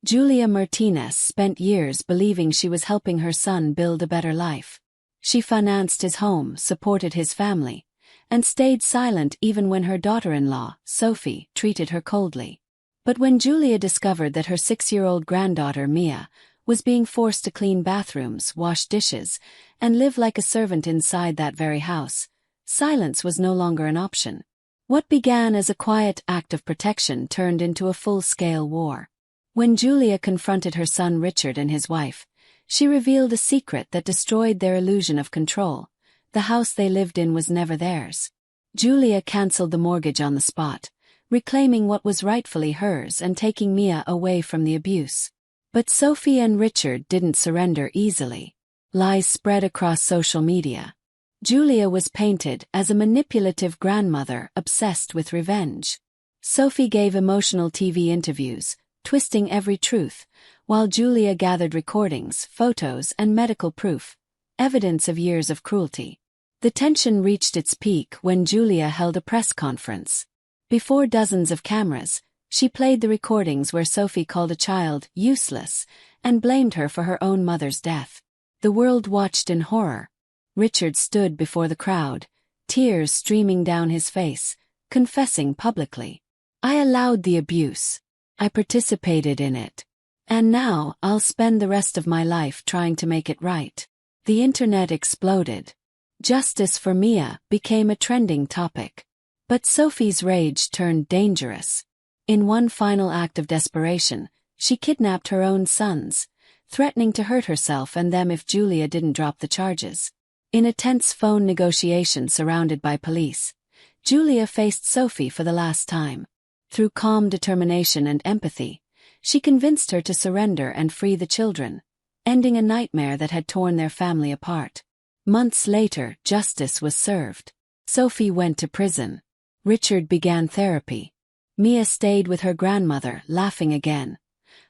Julia Martinez spent years believing she was helping her son build a better life. She financed his home, supported his family, and stayed silent even when her daughter-in-law, Sophie, treated her coldly. But when Julia discovered that her 6-year-old granddaughter, Mia, was being forced to clean bathrooms, wash dishes, and live like a servant inside that very house, silence was no longer an option. What began as a quiet act of protection turned into a full-scale war. When Julia confronted her son Richard and his wife, she revealed a secret that destroyed their illusion of control. The house they lived in was never theirs. Julia canceled the mortgage on the spot, reclaiming what was rightfully hers and taking Mia away from the abuse. But Sophie and Richard didn't surrender easily. Lies spread across social media. Julia was painted as a manipulative grandmother obsessed with revenge. Sophie gave emotional TV interviews, twisting every truth, while Julia gathered recordings, photos, and medical proof, evidence of years of cruelty. The tension reached its peak when Julia held a press conference. Before dozens of cameras, she played the recordings where Sophie called a child useless and blamed her for her own mother's death. The world watched in horror. Richard stood before the crowd, tears streaming down his face, confessing publicly. "I allowed the abuse. I participated in it. And now I'll spend the rest of my life trying to make it right." The internet exploded. Justice for Mia became a trending topic. But Sophie's rage turned dangerous. In one final act of desperation, she kidnapped her own sons, threatening to hurt herself and them if Julia didn't drop the charges. In a tense phone negotiation surrounded by police, Julia faced Sophie for the last time. Through calm determination and empathy, she convinced her to surrender and free the children, ending a nightmare that had torn their family apart. Months later, justice was served. Sophie went to prison. Richard began therapy. Mia stayed with her grandmother, laughing again,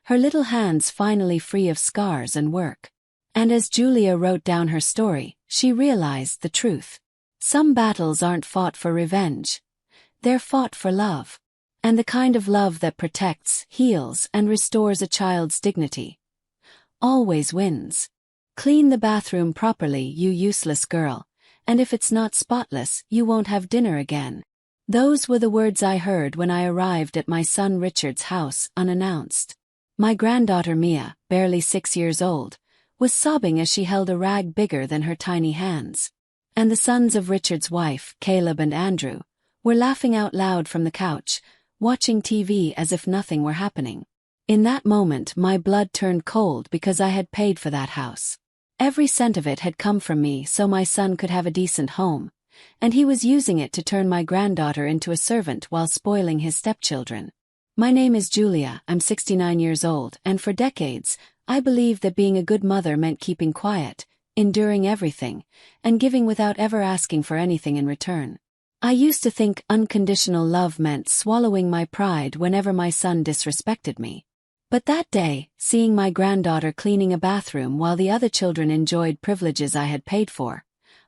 her little hands finally free of scars and work. And as Julia wrote down her story, she realized the truth. Some battles aren't fought for revenge. They're fought for love. And the kind of love that protects, heals, and restores a child's dignity always wins. Clean the bathroom properly, you useless girl, and if it's not spotless, you won't have dinner again. Those were the words I heard when I arrived at my son Richard's house unannounced. My granddaughter Mia, barely 6 years old, was sobbing as she held a rag bigger than her tiny hands. And the sons of Richard's wife, Caleb and Andrew, were laughing out loud from the couch, watching TV as if nothing were happening. In that moment my blood turned cold because I had paid for that house. Every cent of it had come from me so my son could have a decent home, and he was using it to turn my granddaughter into a servant while spoiling his stepchildren. My name is Julia, I'm 69 years old, and for decades, I believed that being a good mother meant keeping quiet, enduring everything, and giving without ever asking for anything in return. I used to think unconditional love meant swallowing my pride whenever my son disrespected me. But that day, seeing my granddaughter cleaning a bathroom while the other children enjoyed privileges I had paid for,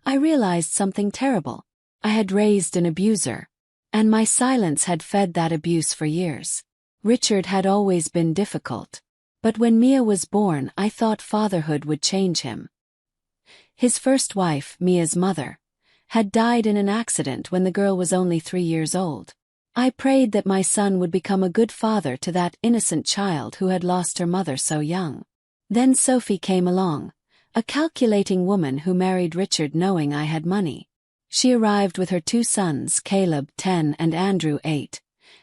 I realized something terrible. I had raised an abuser, and my silence had fed that abuse for years. Richard had always been difficult, but when Mia was born, I thought fatherhood would change him. His first wife, Mia's mother, had died in an accident when the girl was only 3 years old. I prayed that my son would become a good father to that innocent child who had lost her mother so young. Then Sophie came along, a calculating woman who married Richard knowing I had money. She arrived with her 2 sons, Caleb, 10, and Andrew, 8,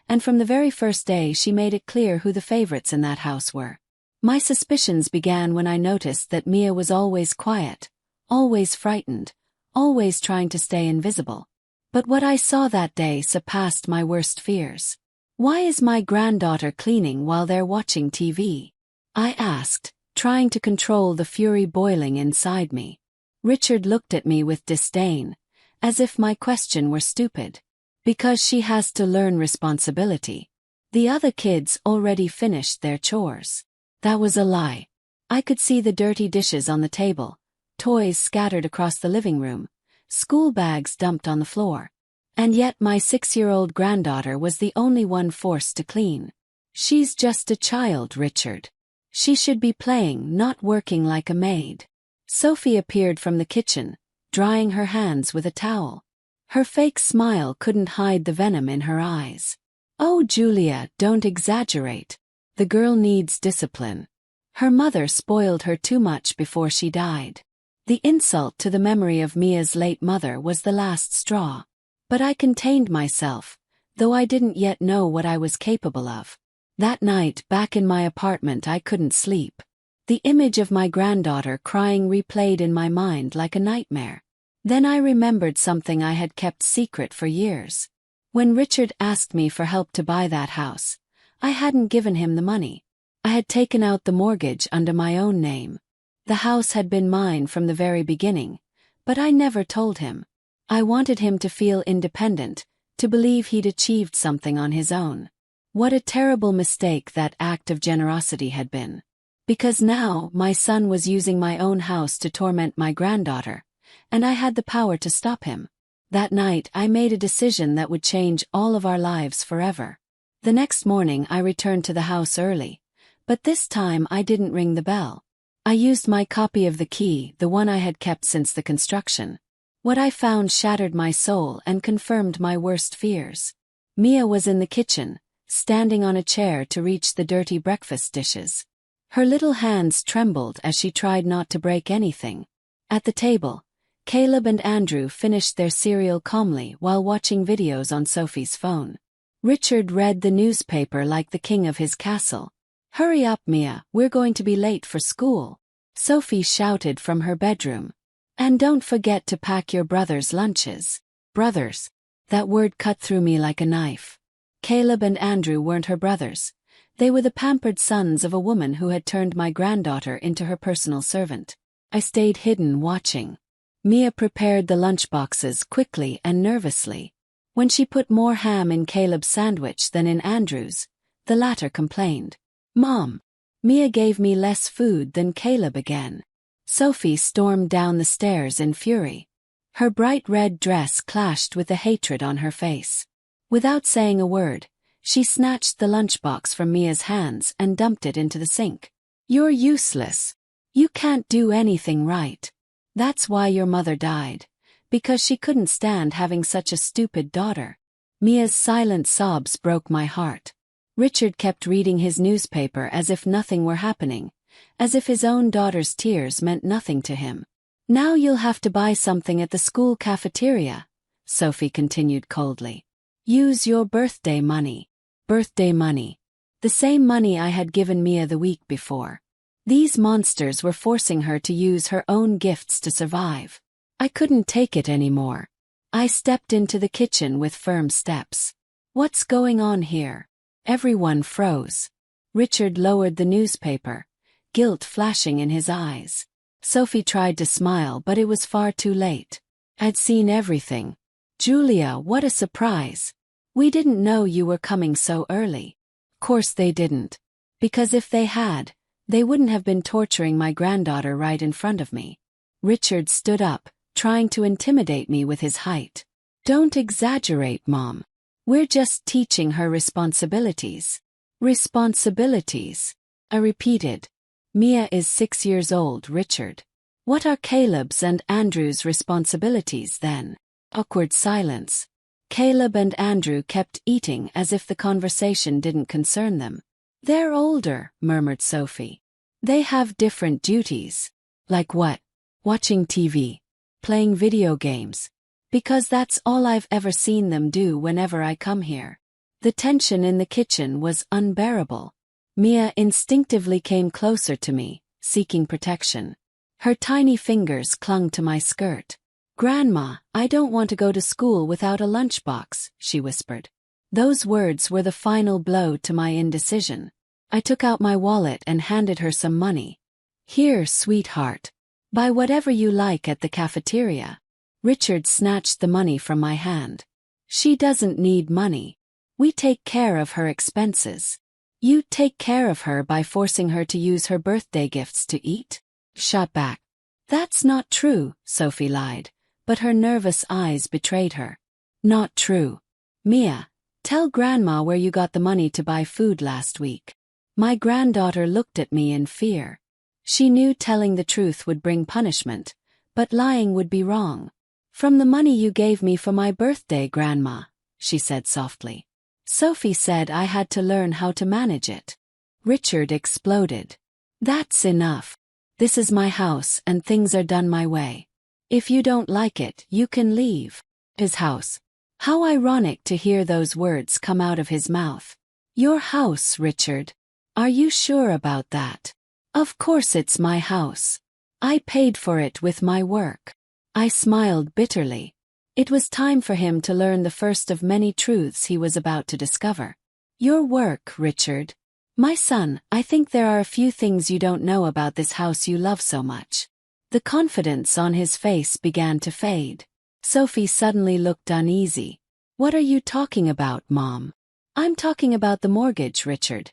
and from the very first day she made it clear who the favorites in that house were. My suspicions began when I noticed that Mia was always quiet, always frightened, always trying to stay invisible. But what I saw that day surpassed my worst fears. "Why is my granddaughter cleaning while they're watching TV?" I asked, trying to control the fury boiling inside me. Richard looked at me with disdain, as if my question were stupid. "Because she has to learn responsibility. The other kids already finished their chores." That was a lie. I could see the dirty dishes on the table, toys scattered across the living room, school bags dumped on the floor. And yet my 6-year-old granddaughter was the only one forced to clean. She's just a child, Richard. She should be playing, not working like a maid. Sophie appeared from the kitchen, drying her hands with a towel. Her fake smile couldn't hide the venom in her eyes. Oh, Julia, don't exaggerate. The girl needs discipline. Her mother spoiled her too much before she died. The insult to the memory of Mia's late mother was the last straw. But I contained myself, though I didn't yet know what I was capable of. That night, back in my apartment, I couldn't sleep. The image of my granddaughter crying replayed in my mind like a nightmare. Then I remembered something I had kept secret for years. When Richard asked me for help to buy that house, I hadn't given him the money. I had taken out the mortgage under my own name. The house had been mine from the very beginning, but I never told him. I wanted him to feel independent, to believe he'd achieved something on his own. What a terrible mistake that act of generosity had been. Because now, my son was using my own house to torment my granddaughter, and I had the power to stop him. That night, I made a decision that would change all of our lives forever. The next morning, I returned to the house early, but this time I didn't ring the bell. I used my copy of the key, the one I had kept since the construction. What I found shattered my soul and confirmed my worst fears. Mia was in the kitchen, standing on a chair to reach the dirty breakfast dishes. Her little hands trembled as she tried not to break anything. At the table, Caleb and Andrew finished their cereal calmly while watching videos on Sophie's phone. Richard read the newspaper like the king of his castle. "Hurry up, Mia, we're going to be late for school," Sophie shouted from her bedroom. "And don't forget to pack your brothers' lunches." Brothers. That word cut through me like a knife. Caleb and Andrew weren't her brothers. They were the pampered sons of a woman who had turned my granddaughter into her personal servant. I stayed hidden watching. Mia prepared the lunchboxes quickly and nervously. When she put more ham in Caleb's sandwich than in Andrew's, the latter complained. "Mom, Mia gave me less food than Caleb again." Sophie stormed down the stairs in fury. Her bright red dress clashed with the hatred on her face. Without saying a word, she snatched the lunchbox from Mia's hands and dumped it into the sink. "You're useless. You can't do anything right. That's why your mother died. Because she couldn't stand having such a stupid daughter." Mia's silent sobs broke my heart. Richard kept reading his newspaper as if nothing were happening, as if his own daughter's tears meant nothing to him. "Now you'll have to buy something at the school cafeteria," Sophie continued coldly. "Use your birthday money." Birthday money. The same money I had given Mia the week before. These monsters were forcing her to use her own gifts to survive. I couldn't take it anymore. I stepped into the kitchen with firm steps. "What's going on here?" Everyone froze. Richard lowered the newspaper, guilt flashing in his eyes. Sophie tried to smile, but it was far too late. I'd seen everything. "Julia, what a surprise. We didn't know you were coming so early." Course they didn't. Because if they had, they wouldn't have been torturing my granddaughter right in front of me. Richard stood up, trying to intimidate me with his height. "Don't exaggerate, Mom. We're just teaching her responsibilities." "Responsibilities," I repeated. "Mia is 6 years old, Richard. What are Caleb's and Andrew's responsibilities then?" Awkward silence. Caleb and Andrew kept eating as if the conversation didn't concern them. "They're older," murmured Sophie. "They have different duties." "Like what?" "Watching TV. Playing video games. Because that's all I've ever seen them do whenever I come here." The tension in the kitchen was unbearable. Mia instinctively came closer to me, seeking protection. Her tiny fingers clung to my skirt. "Grandma, I don't want to go to school without a lunchbox," she whispered. Those words were the final blow to my indecision. I took out my wallet and handed her some money. "Here, sweetheart. Buy whatever you like at the cafeteria." Richard snatched the money from my hand. "She doesn't need money. We take care of her expenses." "You take care of her by forcing her to use her birthday gifts to eat?" Shot back. "That's not true," Sophie lied, but her nervous eyes betrayed her. "Not true. Mia, Tell Grandma where you got the money to buy food last week. My granddaughter looked at me in fear. She knew telling the truth would bring punishment, but lying would be wrong. From the money you gave me for my birthday, Grandma, she said softly. Sophie said I had to learn how to manage it. Richard exploded. That's enough. This is my house and things are done my way. If you don't like it, you can leave. His house. How ironic to hear those words come out of his mouth. Your house, Richard. Are you sure about that? Of course it's my house. I paid for it with my work. I smiled bitterly. It was time for him to learn the first of many truths he was about to discover. Your work, Richard. My son, I think there are a few things you don't know about this house you love so much. The confidence on his face began to fade. Sophie suddenly looked uneasy. What are you talking about, Mom? I'm talking about the mortgage, Richard.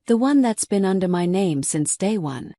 The one that's been under my name since day one.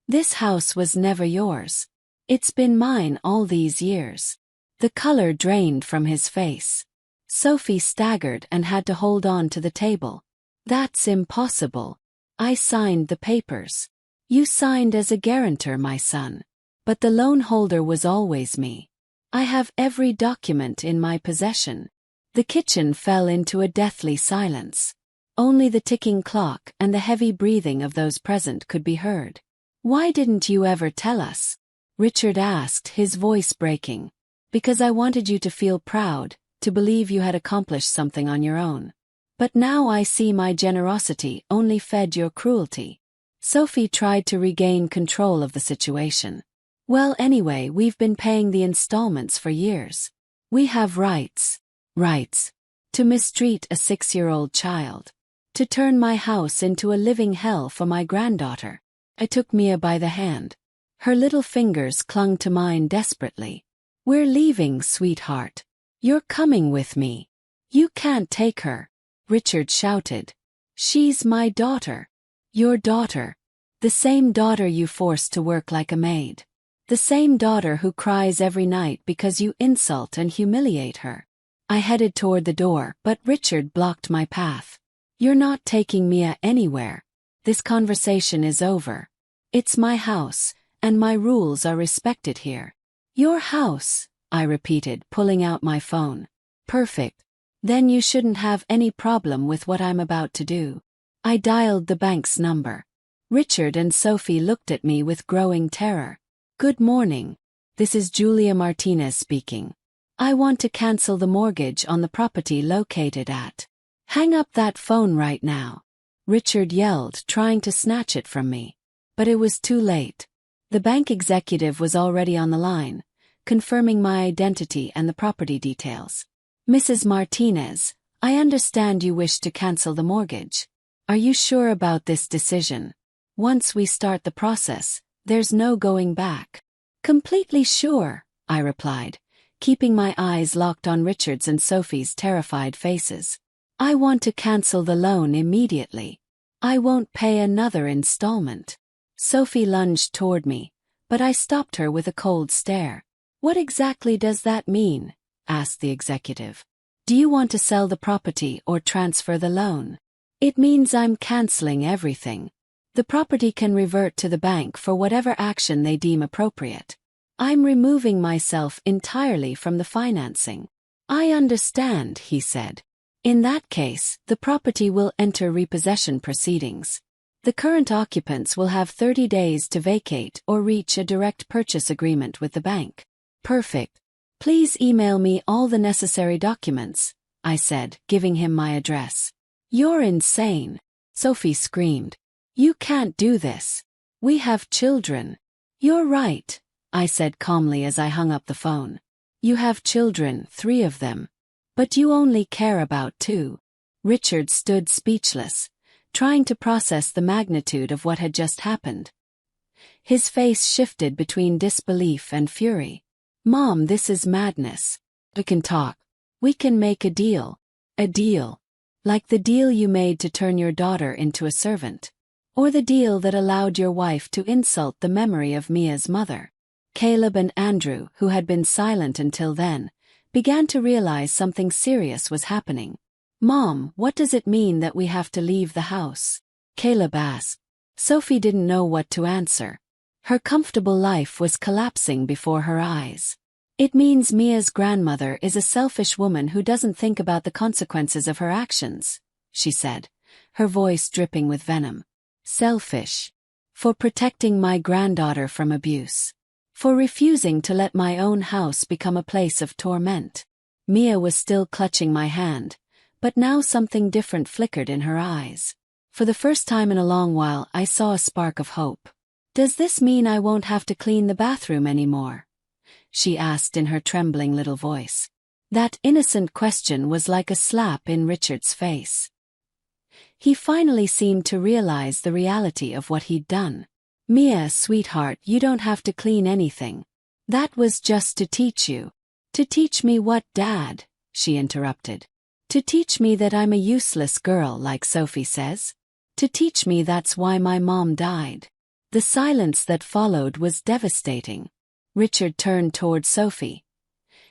This house was never yours. It's been mine all these years. The color drained from his face. Sophie staggered and had to hold on to the table. That's impossible. I signed the papers. You signed as a guarantor, my son. But the loan holder was always me. I have every document in my possession. The kitchen fell into a deathly silence. Only the ticking clock and the heavy breathing of those present could be heard. Why didn't you ever tell us? Richard asked, his voice breaking. Because I wanted you to feel proud, to believe you had accomplished something on your own. But now I see my generosity only fed your cruelty. Sophie tried to regain control of the situation. Well, anyway, we've been paying the installments for years. We have rights. Rights. To mistreat a 6-year-old child. To turn my house into a living hell for my granddaughter. I took Mia by the hand. Her little fingers clung to mine desperately. We're leaving, sweetheart. You're coming with me. You can't take her. Richard shouted. She's my daughter. Your daughter. The same daughter you forced to work like a maid. The same daughter who cries every night because you insult and humiliate her. I headed toward the door, but Richard blocked my path. You're not taking Mia anywhere. This conversation is over. It's my house, and my rules are respected here. Your house, I repeated, pulling out my phone. Perfect. Then you shouldn't have any problem with what I'm about to do. I dialed the bank's number. Richard and Sophie looked at me with growing terror. Good morning. This is Julia Martinez speaking. I want to cancel the mortgage on the property located at. Hang up that phone right now. Richard yelled, trying to snatch it from me. But it was too late. The bank executive was already on the line, confirming my identity and the property details. Mrs. Martinez, I understand you wish to cancel the mortgage. Are you sure about this decision? Once we start the process, there's no going back. Completely sure, I replied, keeping my eyes locked on Richard's and Sophie's terrified faces. I want to cancel the loan immediately. I won't pay another installment. Sophie lunged toward me, but I stopped her with a cold stare. What exactly does that mean? Asked the executive. Do you want to sell the property or transfer the loan? It means I'm canceling everything. The property can revert to the bank for whatever action they deem appropriate. I'm removing myself entirely from the financing. I understand, he said. In that case, the property will enter repossession proceedings. The current occupants will have 30 days to vacate or reach a direct purchase agreement with the bank. Perfect. Please email me all the necessary documents, I said, giving him my address. You're insane, Sophie screamed. You can't do this. We have children. You're right, I said calmly as I hung up the phone. You have children, 3 of them. But you only care about 2. Richard stood speechless, trying to process the magnitude of what had just happened. His face shifted between disbelief and fury. Mom, this is madness. We can talk. We can make a deal. A deal. Like the deal you made to turn your daughter into a servant. Or the deal that allowed your wife to insult the memory of Mia's mother. Caleb and Andrew, who had been silent until then, began to realize something serious was happening. Mom, what does it mean that we have to leave the house? Caleb asked. Sophie didn't know what to answer. Her comfortable life was collapsing before her eyes. It means Mia's grandmother is a selfish woman who doesn't think about the consequences of her actions, she said, her voice dripping with venom. Selfish. For protecting my granddaughter from abuse. For refusing to let my own house become a place of torment. Mia was still clutching my hand, but now something different flickered in her eyes. For the first time in a long while, I saw a spark of hope. Does this mean I won't have to clean the bathroom anymore? She asked in her trembling little voice. That innocent question was like a slap in Richard's face. He finally seemed to realize the reality of what he'd done. Mia, sweetheart, you don't have to clean anything. That was just to teach you. To teach me what, Dad? She interrupted. To teach me that I'm a useless girl like Sophie says. To teach me that's why my mom died. The silence that followed was devastating. Richard turned toward Sophie,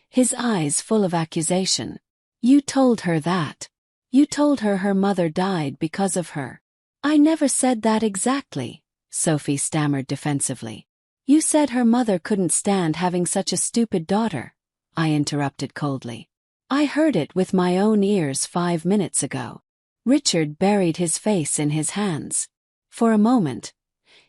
his eyes full of accusation. You told her that. You told her her mother died because of her. I never said that exactly, Sophie stammered defensively. You said her mother couldn't stand having such a stupid daughter, I interrupted coldly. I heard it with my own ears 5 minutes ago. Richard buried his face in his hands. For a moment,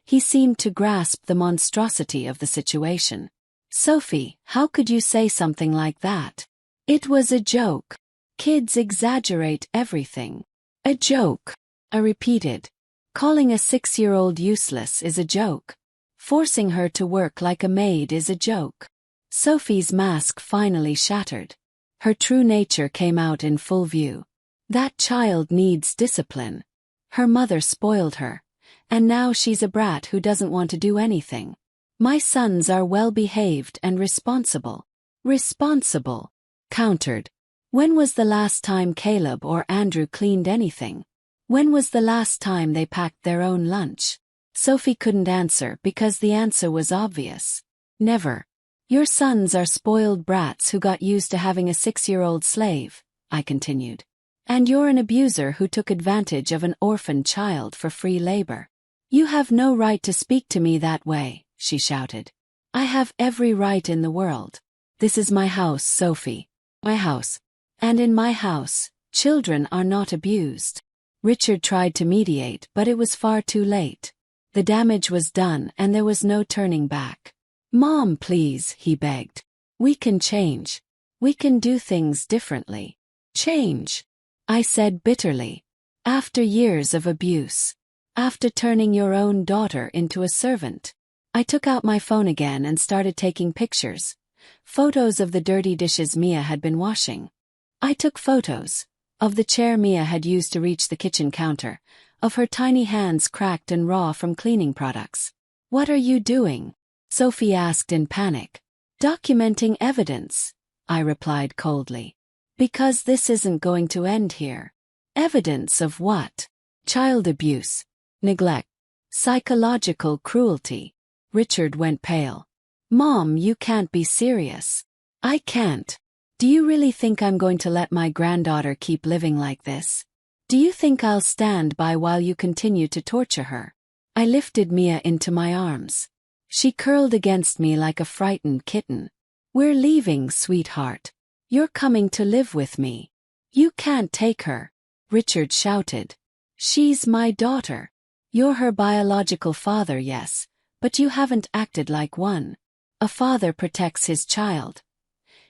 he seemed to grasp the monstrosity of the situation. Sophie, how could you say something like that? It was a joke. Kids exaggerate everything. A joke, I repeated. Calling a 6-year-old useless is a joke. Forcing her to work like a maid is a joke. Sophie's mask finally shattered. Her true nature came out in full view. That child needs discipline. Her mother spoiled her, and now she's a brat who doesn't want to do anything. My sons are well-behaved and responsible. Responsible, countered. When was the last time Caleb or Andrew cleaned anything? When was the last time they packed their own lunch? Sophie couldn't answer because the answer was obvious. Never. Your sons are spoiled brats who got used to having a 6-year-old slave, I continued. And you're an abuser who took advantage of an orphaned child for free labor. You have no right to speak to me that way, she shouted. I have every right in the world. This is my house, Sophie. My house. And in my house, children are not abused. Richard tried to mediate, but it was far too late. The damage was done and there was no turning back. Mom, please, he begged. We can change. We can do things differently. Change, I said bitterly. After years of abuse. After turning your own daughter into a servant. I took out my phone again and started taking pictures. Photos of the dirty dishes Mia had been washing. I took photos of the chair Mia had used to reach the kitchen counter, of her tiny hands cracked and raw from cleaning products. What are you doing? Sophie asked in panic. Documenting evidence, I replied coldly. Because this isn't going to end here. Evidence of what? Child abuse, neglect, psychological cruelty. Richard went pale. Mom, you can't be serious. I can't. Do you really think I'm going to let my granddaughter keep living like this? Do you think I'll stand by while you continue to torture her? I lifted Mia into my arms. She curled against me like a frightened kitten. We're leaving, sweetheart. You're coming to live with me. You can't take her, Richard shouted. She's my daughter. You're her biological father, yes, but you haven't acted like one. A father protects his child.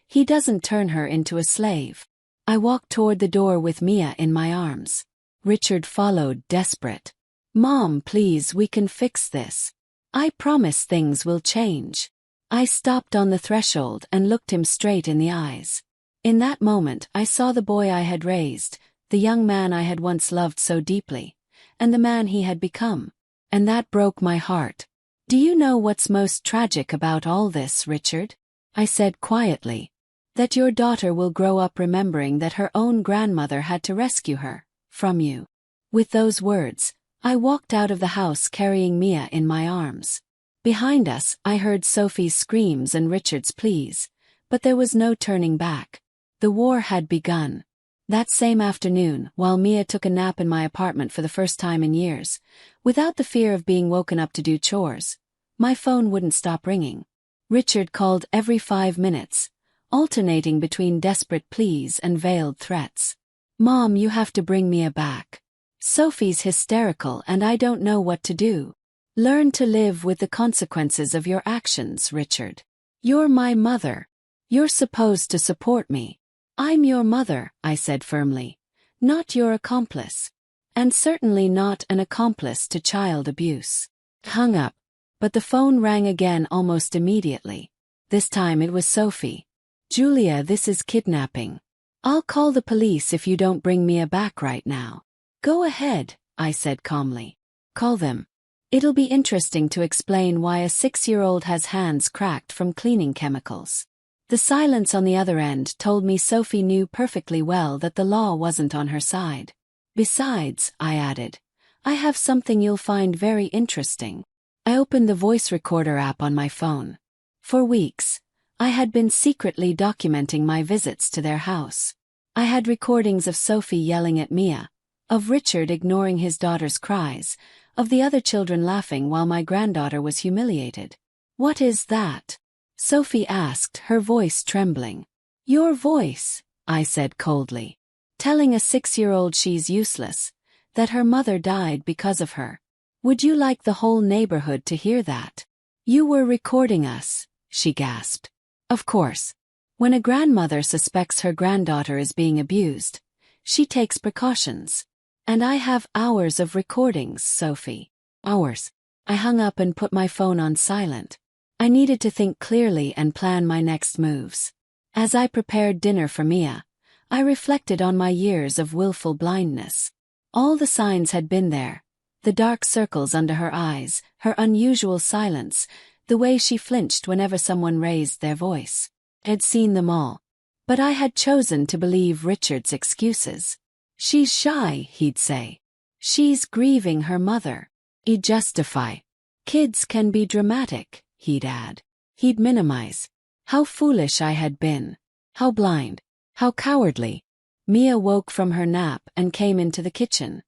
He doesn't turn her into a slave. I walked toward the door with Mia in my arms. Richard followed, desperate. Mom, please, we can fix this. I promise things will change. I stopped on the threshold and looked him straight in the eyes. In that moment, I saw the boy I had raised, the young man I had once loved so deeply, and the man he had become. And that broke my heart. Do you know what's most tragic about all this, Richard? I said quietly. That your daughter will grow up remembering that her own grandmother had to rescue her from you. With those words, I walked out of the house carrying Mia in my arms. Behind us, I heard Sophie's screams and Richard's pleas, but there was no turning back. The war had begun. That same afternoon, while Mia took a nap in my apartment for the first time in years, without the fear of being woken up to do chores, my phone wouldn't stop ringing. Richard called every 5 minutes, alternating between desperate pleas and veiled threats. "Mom, you have to bring Mia back. Sophie's hysterical and I don't know what to do." "Learn to live with the consequences of your actions, Richard. You're my mother. You're supposed to support me." "I'm your mother," I said firmly, "not your accomplice. And certainly not an accomplice to child abuse." Hung up, but the phone rang again almost immediately. This time it was Sophie. "Julia, this is kidnapping. I'll call the police if you don't bring Mia back right now." "Go ahead," I said calmly. "Call them. It'll be interesting to explain why a 6-year-old has hands cracked from cleaning chemicals." The silence on the other end told me Sophie knew perfectly well that the law wasn't on her side. "Besides," I added, "I have something you'll find very interesting." I opened the voice recorder app on my phone. For weeks, I had been secretly documenting my visits to their house. I had recordings of Sophie yelling at Mia, of Richard ignoring his daughter's cries, of the other children laughing while my granddaughter was humiliated. "What is that?" Sophie asked, her voice trembling. "Your voice," I said coldly. "Telling a 6-year-old she's useless, that her mother died because of her. Would you like the whole neighborhood to hear that?" "You were recording us," she gasped. Of course. When a grandmother suspects her granddaughter is being abused, she takes precautions. "And I have hours of recordings, Sophie. Hours." I hung up and put my phone on silent. I needed to think clearly and plan my next moves. As I prepared dinner for Mia, I reflected on my years of willful blindness. All the signs had been there. The dark circles under her eyes, her unusual silence, the way she flinched whenever someone raised their voice. I'd seen them all. But I had chosen to believe Richard's excuses. "She's shy," he'd say. "She's grieving her mother." He'd justify. "Kids can be dramatic," he'd add. He'd minimize. How foolish I had been. How blind. How cowardly. Mia woke from her nap and came into the kitchen.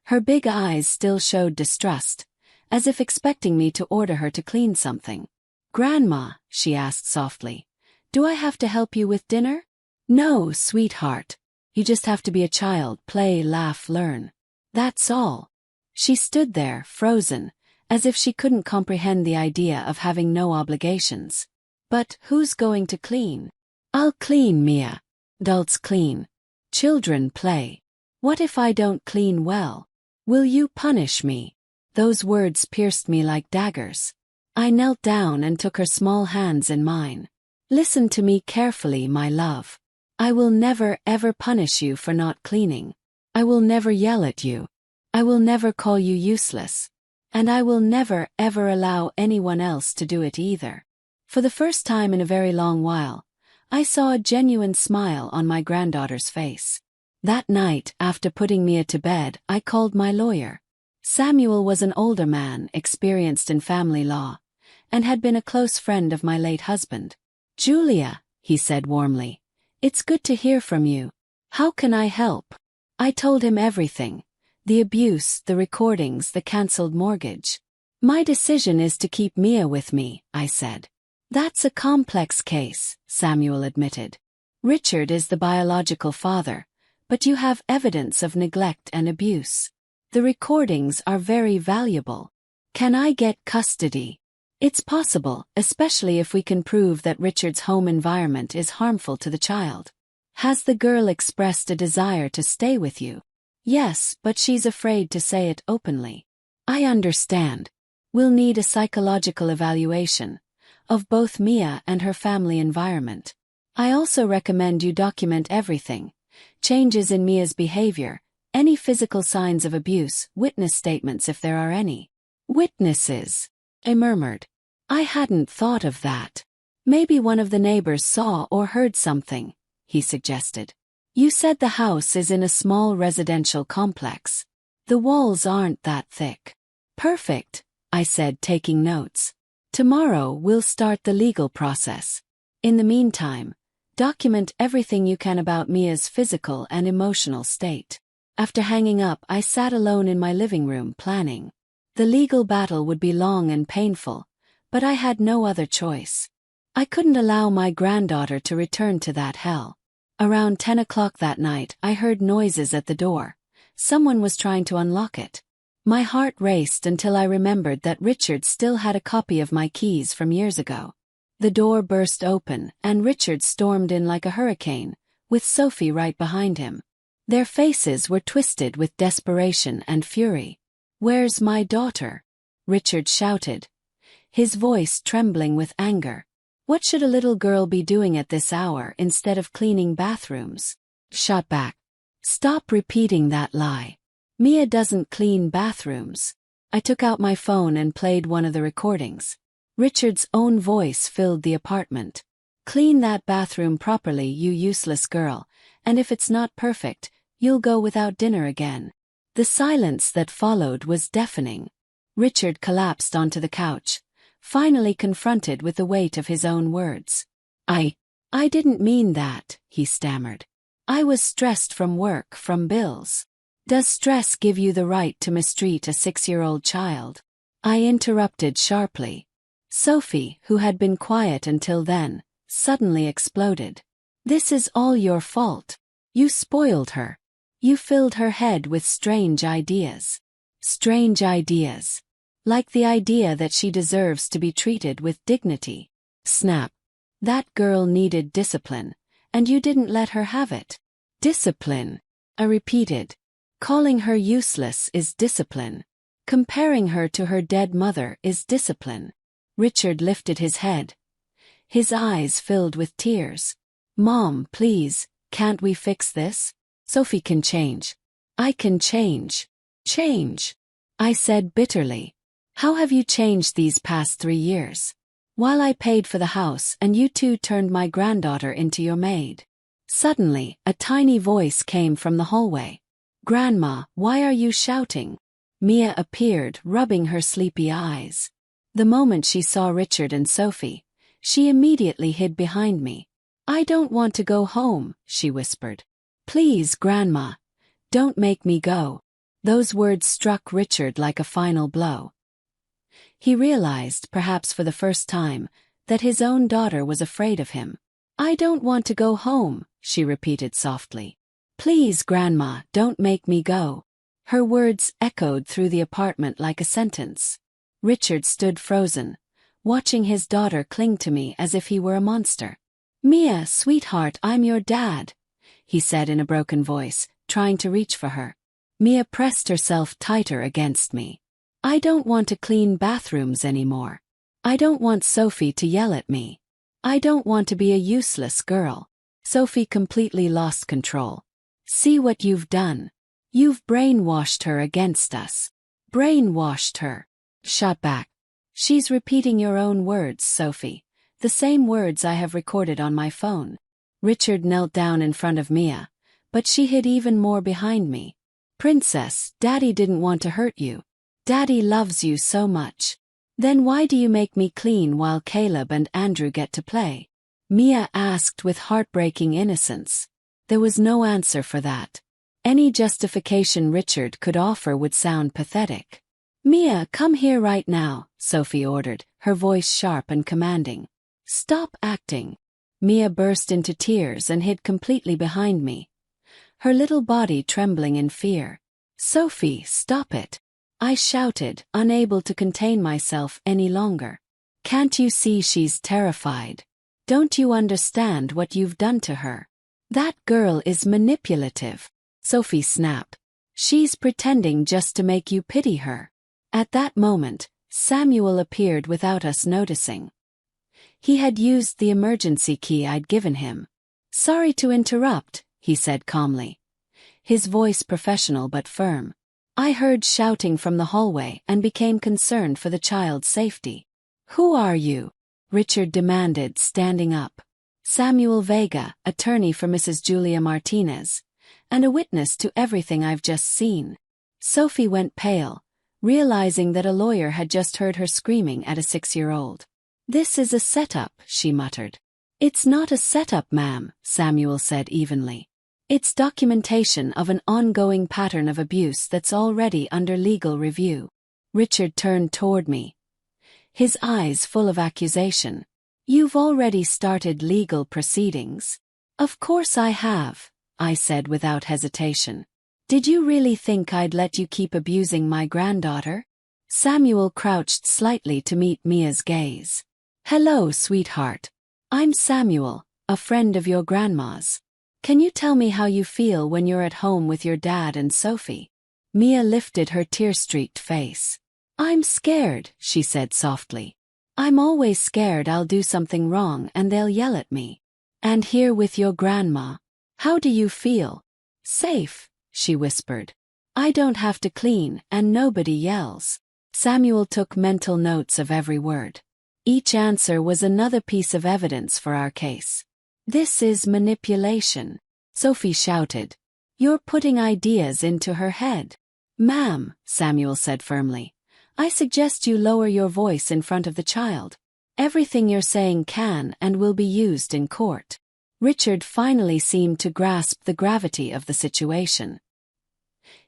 Her big eyes still showed distrust, as if expecting me to order her to clean something. "Grandma," she asked softly, "do I have to help you with dinner?" "No, sweetheart. You just have to be a child, play, laugh, learn. That's all." She stood there, frozen, as if she couldn't comprehend the idea of having no obligations. "But who's going to clean?" "I'll clean, Mia. Adults clean. Children play. What if I don't clean well? Will you punish me?" Those words pierced me like daggers. I knelt down and took her small hands in mine. "Listen to me carefully, my love. I will never ever punish you for not cleaning. I will never yell at you. I will never call you useless. And I will never ever allow anyone else to do it either." For the first time in a very long while, I saw a genuine smile on my granddaughter's face. That night, after putting Mia to bed, I called my lawyer. Samuel was an older man, experienced in family law, and had been a close friend of my late husband. "Julia," he said warmly, "it's good to hear from you. How can I help?" I told him everything. The abuse, the recordings, the cancelled mortgage. "My decision is to keep Mia with me," I said. "That's a complex case," Samuel admitted. "Richard is the biological father, but you have evidence of neglect and abuse. The recordings are very valuable. Can I get custody?" "It's possible, especially if we can prove that Richard's home environment is harmful to the child." "Has the girl expressed a desire to stay with you?" "Yes, but she's afraid to say it openly." "I understand. We'll need a psychological evaluation of both Mia and her family environment. I also recommend you document everything: changes in Mia's behavior, any physical signs of abuse, witness statements if there are any." "Witnesses?" I murmured. I hadn't thought of that. "Maybe one of the neighbors saw or heard something," he suggested. "You said the house is in a small residential complex. The walls aren't that thick." "Perfect," I said, taking notes. "Tomorrow we'll start the legal process. In the meantime, Document everything you can about Mia's physical and emotional state. After hanging up, I sat alone in my living room planning. The legal battle would be long and painful, but I had no other choice. I couldn't allow my granddaughter to return to that hell. Around 10 o'clock that night, I heard noises at the door. Someone was trying to unlock it. My heart raced until I remembered that Richard still had a copy of my keys from years ago. The door burst open, and Richard stormed in like a hurricane, with Sophie right behind him. Their faces were twisted with desperation and fury. "Where's my daughter?" Richard shouted, his voice trembling with anger. What should a little girl be doing at this hour instead of cleaning bathrooms? Shot back. Stop repeating that lie. Mia doesn't clean bathrooms. I took out my phone and played one of the recordings. Richard's own voice filled the apartment. "Clean that bathroom properly, you useless girl, and if it's not perfect, you'll go without dinner again." The silence that followed was deafening. Richard collapsed onto the couch, finally confronted with the weight of his own words. I didn't mean that," he stammered. "I was stressed from work, from bills." "Does stress give you the right to mistreat a 6-year-old child?" I interrupted sharply. Sophie, who had been quiet until then, suddenly exploded. "This is all your fault. You spoiled her. You filled her head with strange ideas." Strange ideas. Like the idea that she deserves to be treated with dignity. Snap. "That girl needed discipline, and you didn't let her have it." "Discipline," I repeated. "Calling her useless is discipline. Comparing her to her dead mother is discipline." Richard lifted his head. His eyes filled with tears. "Mom, please, can't we fix this? Sophie can change. I can change." "Change?" I said bitterly. "How have you changed these past 3 years? While I paid for the house and you two turned my granddaughter into your maid." Suddenly, a tiny voice came from the hallway. "Grandma, why are you shouting?" Mia appeared, rubbing her sleepy eyes. The moment she saw Richard and Sophie, she immediately hid behind me. "I don't want to go home," she whispered. "Please, Grandma, don't make me go." Those words struck Richard like a final blow. He realized, perhaps for the first time, that his own daughter was afraid of him. "I don't want to go home," she repeated softly. "Please, Grandma, don't make me go." Her words echoed through the apartment like a sentence. Richard stood frozen, watching his daughter cling to me as if he were a monster. "Mia, sweetheart, I'm your dad," he said in a broken voice, trying to reach for her. Mia pressed herself tighter against me. "I don't want to clean bathrooms anymore. I don't want Sophie to yell at me. I don't want to be a useless girl." Sophie completely lost control. "See what you've done. You've brainwashed her against us." "Brainwashed her." Shot back. "She's repeating your own words, Sophie. The same words I have recorded on my phone." Richard knelt down in front of Mia, but she hid even more behind me. "Princess, Daddy didn't want to hurt you. Daddy loves you so much. Then why do you make me clean while Caleb and Andrew get to play?" Mia asked with heartbreaking innocence. There was no answer for that. Any justification Richard could offer would sound pathetic. "Mia, come here right now," Sophie ordered, her voice sharp and commanding. "Stop acting." Mia burst into tears and hid completely behind me, her little body trembling in fear. "Sophie, stop it," I shouted, unable to contain myself any longer. "Can't you see she's terrified? Don't you understand what you've done to her? That girl is manipulative." Sophie snapped. "She's pretending just to make you pity her." At that moment, Samuel appeared without us noticing. He had used the emergency key I'd given him. "Sorry to interrupt," he said calmly, his voice professional but firm. I heard shouting from the hallway and became concerned for the child's safety. "Who are you?" Richard demanded, standing up. "Samuel Vega, attorney for Mrs. Julia Martinez, and a witness to everything I've just seen." Sophie went pale, realizing that a lawyer had just heard her screaming at a 6-year-old. "This is a setup," she muttered. It's not a setup, ma'am, Samuel said evenly. It's documentation of an ongoing pattern of abuse that's already under legal review. Richard turned toward me, his eyes full of accusation. You've already started legal proceedings? Of course I have, I said without hesitation. Did you really think I'd let you keep abusing my granddaughter? Samuel crouched slightly to meet Mia's gaze. Hello, sweetheart. I'm Samuel, a friend of your grandma's. Can you tell me how you feel when you're at home with your dad and Sophie? Mia lifted her tear-streaked face. I'm scared, she said softly. I'm always scared I'll do something wrong and they'll yell at me. And here with your grandma. How do you feel? Safe, she whispered. I don't have to clean and nobody yells. Samuel took mental notes of every word. Each answer was another piece of evidence for our case. This is manipulation, Sophie shouted. You're putting ideas into her head. Ma'am, Samuel said firmly, I suggest you lower your voice in front of the child. Everything you're saying can and will be used in court. Richard finally seemed to grasp the gravity of the situation.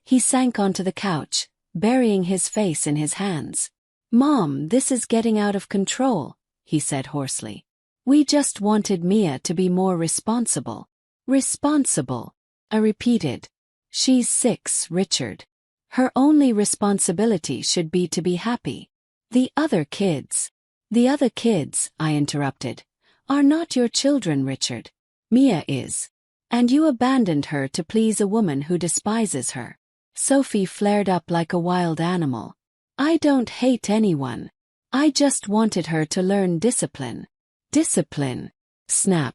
He sank onto the couch, burying his face in his hands. Mom, this is getting out of control, he said hoarsely. We just wanted Mia to be more responsible. Responsible, I repeated. She's 6, Richard. Her only responsibility should be to be happy. The other kids, I interrupted, are not your children, Richard. Mia is. And you abandoned her to please a woman who despises her. Sophie flared up like a wild animal. I don't hate anyone. I just wanted her to learn discipline. Discipline. Snap.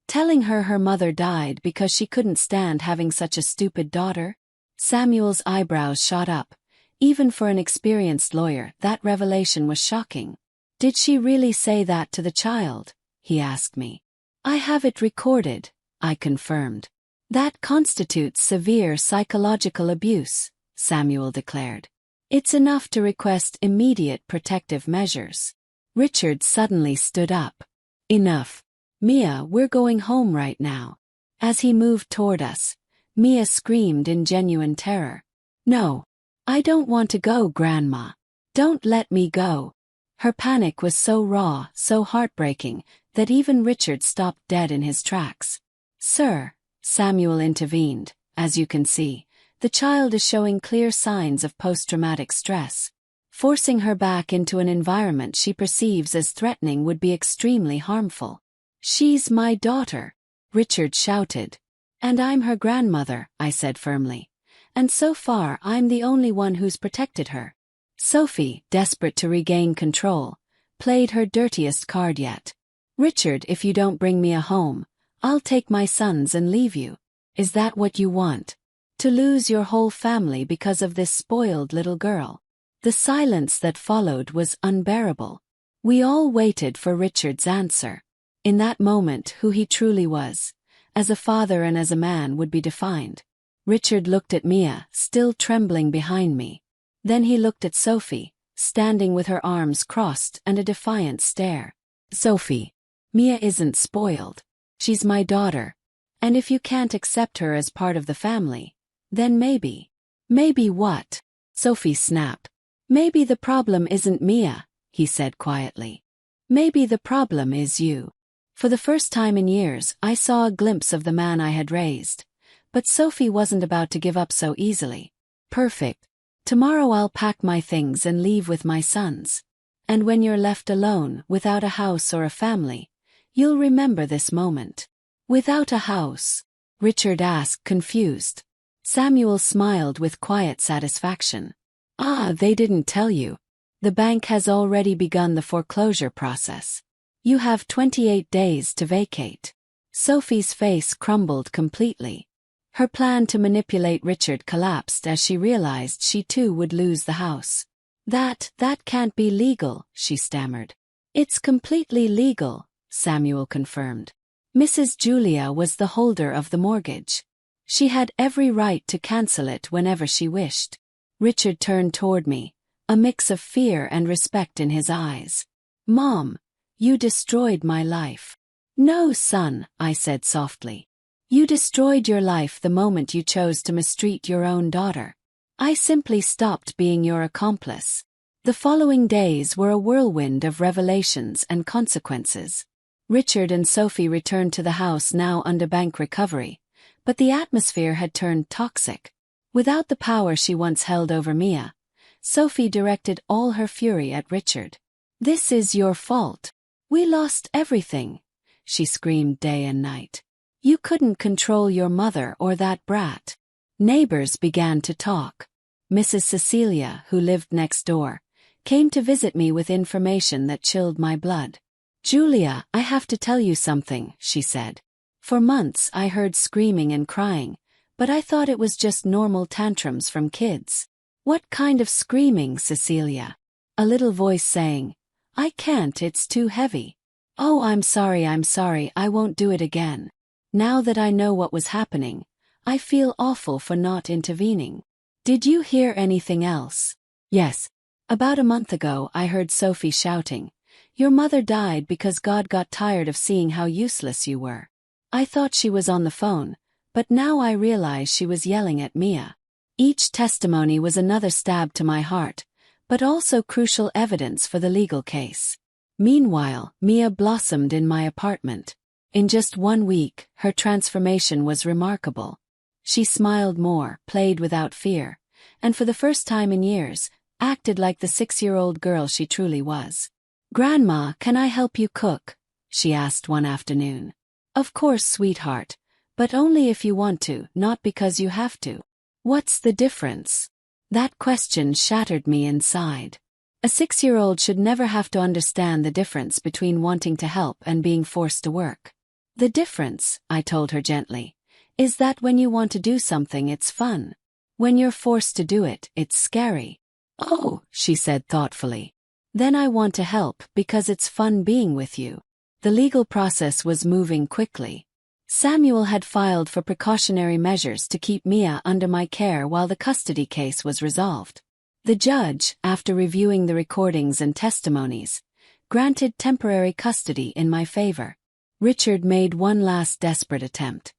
Telling her her mother died because she couldn't stand having such a stupid daughter? Samuel's eyebrows shot up. Even for an experienced lawyer, that revelation was shocking. Did she really say that to the child? He asked me. I have it recorded, I confirmed. That constitutes severe psychological abuse, Samuel declared. It's enough to request immediate protective measures. Richard suddenly stood up. Enough. Mia, we're going home right now. As he moved toward us, Mia screamed in genuine terror. No. I don't want to go, Grandma. Don't let me go. Her panic was so raw, so heartbreaking, that even Richard stopped dead in his tracks. Sir, Samuel intervened, as you can see, the child is showing clear signs of post-traumatic stress. Forcing her back into an environment she perceives as threatening would be extremely harmful. She's my daughter, Richard shouted. And I'm her grandmother, I said firmly. And so far I'm the only one who's protected her. Sophie, desperate to regain control, played her dirtiest card yet. Richard, if you don't bring Mia home, I'll take my sons and leave you. Is that what you want? To lose your whole family because of this spoiled little girl? The silence that followed was unbearable. We all waited for Richard's answer. In that moment, who he truly was, as a father and as a man, would be defined. Richard looked at Mia, still trembling behind me. Then he looked at Sophie, standing with her arms crossed and a defiant stare. Sophie, Mia isn't spoiled. She's my daughter. And if you can't accept her as part of the family, then maybe. Maybe what? Sophie snapped. Maybe the problem isn't Mia, he said quietly. Maybe the problem is you. For the first time in years, I saw a glimpse of the man I had raised. But Sophie wasn't about to give up so easily. Perfect. Tomorrow I'll pack my things and leave with my sons. And when you're left alone, without a house or a family, you'll remember this moment. Without a house? Richard asked, confused. Samuel smiled with quiet satisfaction. Ah, they didn't tell you. The bank has already begun the foreclosure process. You have 28 days to vacate. Sophie's face crumbled completely. Her plan to manipulate Richard collapsed as she realized she too would lose the house. That can't be legal, she stammered. It's completely legal, Samuel confirmed. Mrs. Julia was the holder of the mortgage. She had every right to cancel it whenever she wished. Richard turned toward me, a mix of fear and respect in his eyes. Mom, you destroyed my life. No, son, I said softly. You destroyed your life the moment you chose to mistreat your own daughter. I simply stopped being your accomplice. The following days were a whirlwind of revelations and consequences. Richard and Sophie returned to the house now under bank recovery, but the atmosphere had turned toxic. Without the power she once held over Mia, Sophie directed all her fury at Richard. This is your fault. We lost everything, she screamed day and night. You couldn't control your mother or that brat. Neighbors began to talk. Mrs. Cecilia, who lived next door, came to visit me with information that chilled my blood. Julia, I have to tell you something, she said. For months I heard screaming and crying, but I thought it was just normal tantrums from kids. What kind of screaming, Cecilia? A little voice saying, I can't, it's too heavy. Oh, I'm sorry, I won't do it again. Now that I know what was happening, I feel awful for not intervening. Did you hear anything else? Yes. About a month ago I heard Sophie shouting, Your mother died because God got tired of seeing how useless you were. I thought she was on the phone, but now I realize she was yelling at Mia. Each testimony was another stab to my heart, but also crucial evidence for the legal case. Meanwhile, Mia blossomed in my apartment. In just 1 week, her transformation was remarkable. She smiled more, played without fear, and for the first time in years, acted like the 6-year-old girl she truly was. Grandma, can I help you cook? She asked one afternoon. Of course, sweetheart, but only if you want to, not because you have to. What's the difference? That question shattered me inside. A 6-year-old should never have to understand the difference between wanting to help and being forced to work. The difference, I told her gently, is that when you want to do something it's fun. When you're forced to do it, it's scary. Oh, she said thoughtfully. Then I want to help because it's fun being with you. The legal process was moving quickly. Samuel had filed for precautionary measures to keep Mia under my care while the custody case was resolved. The judge, after reviewing the recordings and testimonies, granted temporary custody in my favor. Richard made one last desperate attempt.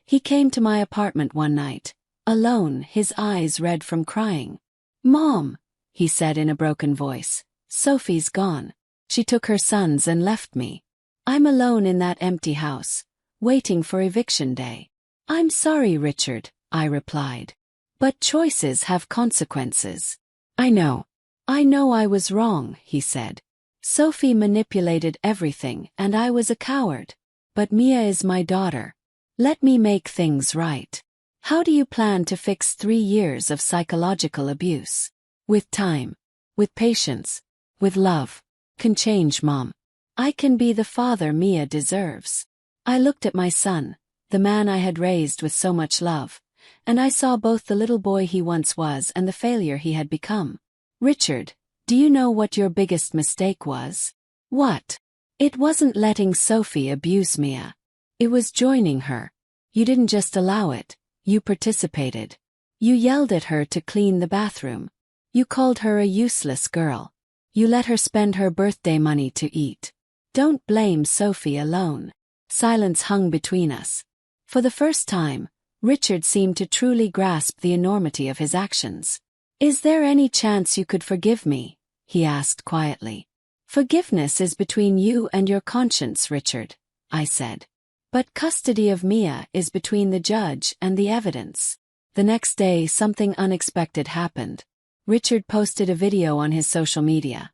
He came to my apartment one night, alone, his eyes red from crying. Mom, he said in a broken voice, Sophie's gone. She took her sons and left me. I'm alone in that empty house, waiting for eviction day. I'm sorry, Richard, I replied. But choices have consequences. I know I was wrong, he said. Sophie manipulated everything and I was a coward. But Mia is my daughter. Let me make things right. How do you plan to fix 3 years of psychological abuse? With time, with patience, with love. Can change, Mom. I can be the father Mia deserves. I looked at my son, the man I had raised with so much love, and I saw both the little boy he once was and the failure he had become. Richard, do you know what your biggest mistake was? What? It wasn't letting Sophie abuse Mia. It was joining her. You didn't just allow it, you participated. You yelled at her to clean the bathroom. You called her a useless girl. You let her spend her birthday money to eat. Don't blame Sophie alone. Silence hung between us. For the first time, Richard seemed to truly grasp the enormity of his actions. Is there any chance you could forgive me? He asked quietly. Forgiveness is between you and your conscience, Richard, I said. But custody of Mia is between the judge and the evidence. The next day, something unexpected happened. Richard posted a video on his social media.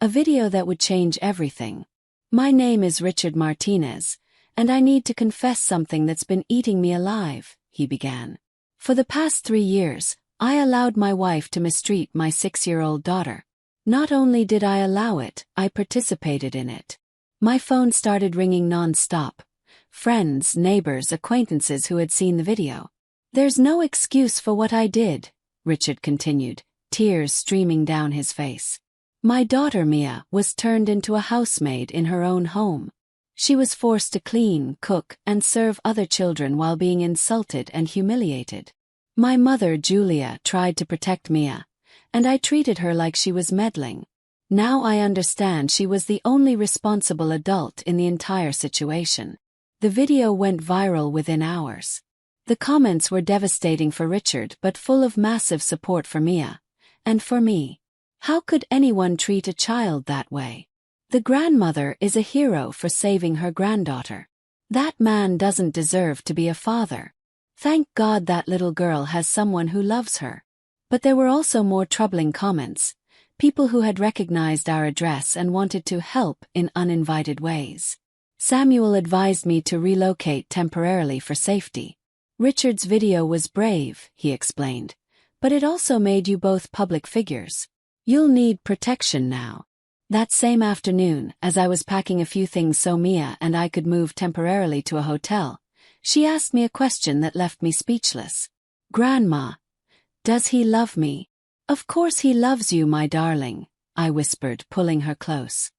A video that would change everything. My name is Richard Martinez, and I need to confess something that's been eating me alive, he began. For the past 3 years, I allowed my wife to mistreat my 6-year-old daughter. Not only did I allow it, I participated in it. My phone started ringing non-stop. Friends, neighbors, acquaintances who had seen the video. There's no excuse for what I did, Richard continued, tears streaming down his face. My daughter Mia was turned into a housemaid in her own home. She was forced to clean, cook, and serve other children while being insulted and humiliated. My mother, Julia, tried to protect Mia, and I treated her like she was meddling. Now I understand she was the only responsible adult in the entire situation. The video went viral within hours. The comments were devastating for Richard but full of massive support for Mia. And for me. How could anyone treat a child that way? The grandmother is a hero for saving her granddaughter. That man doesn't deserve to be a father. Thank God that little girl has someone who loves her. But there were also more troubling comments, people who had recognized our address and wanted to help in uninvited ways. Samuel advised me to relocate temporarily for safety. Richard's video was brave, he explained, but it also made you both public figures. You'll need protection now. That same afternoon, as I was packing a few things so Mia and I could move temporarily to a hotel, she asked me a question that left me speechless. Grandma, does he love me? Of course he loves you, my darling, I whispered, pulling her close.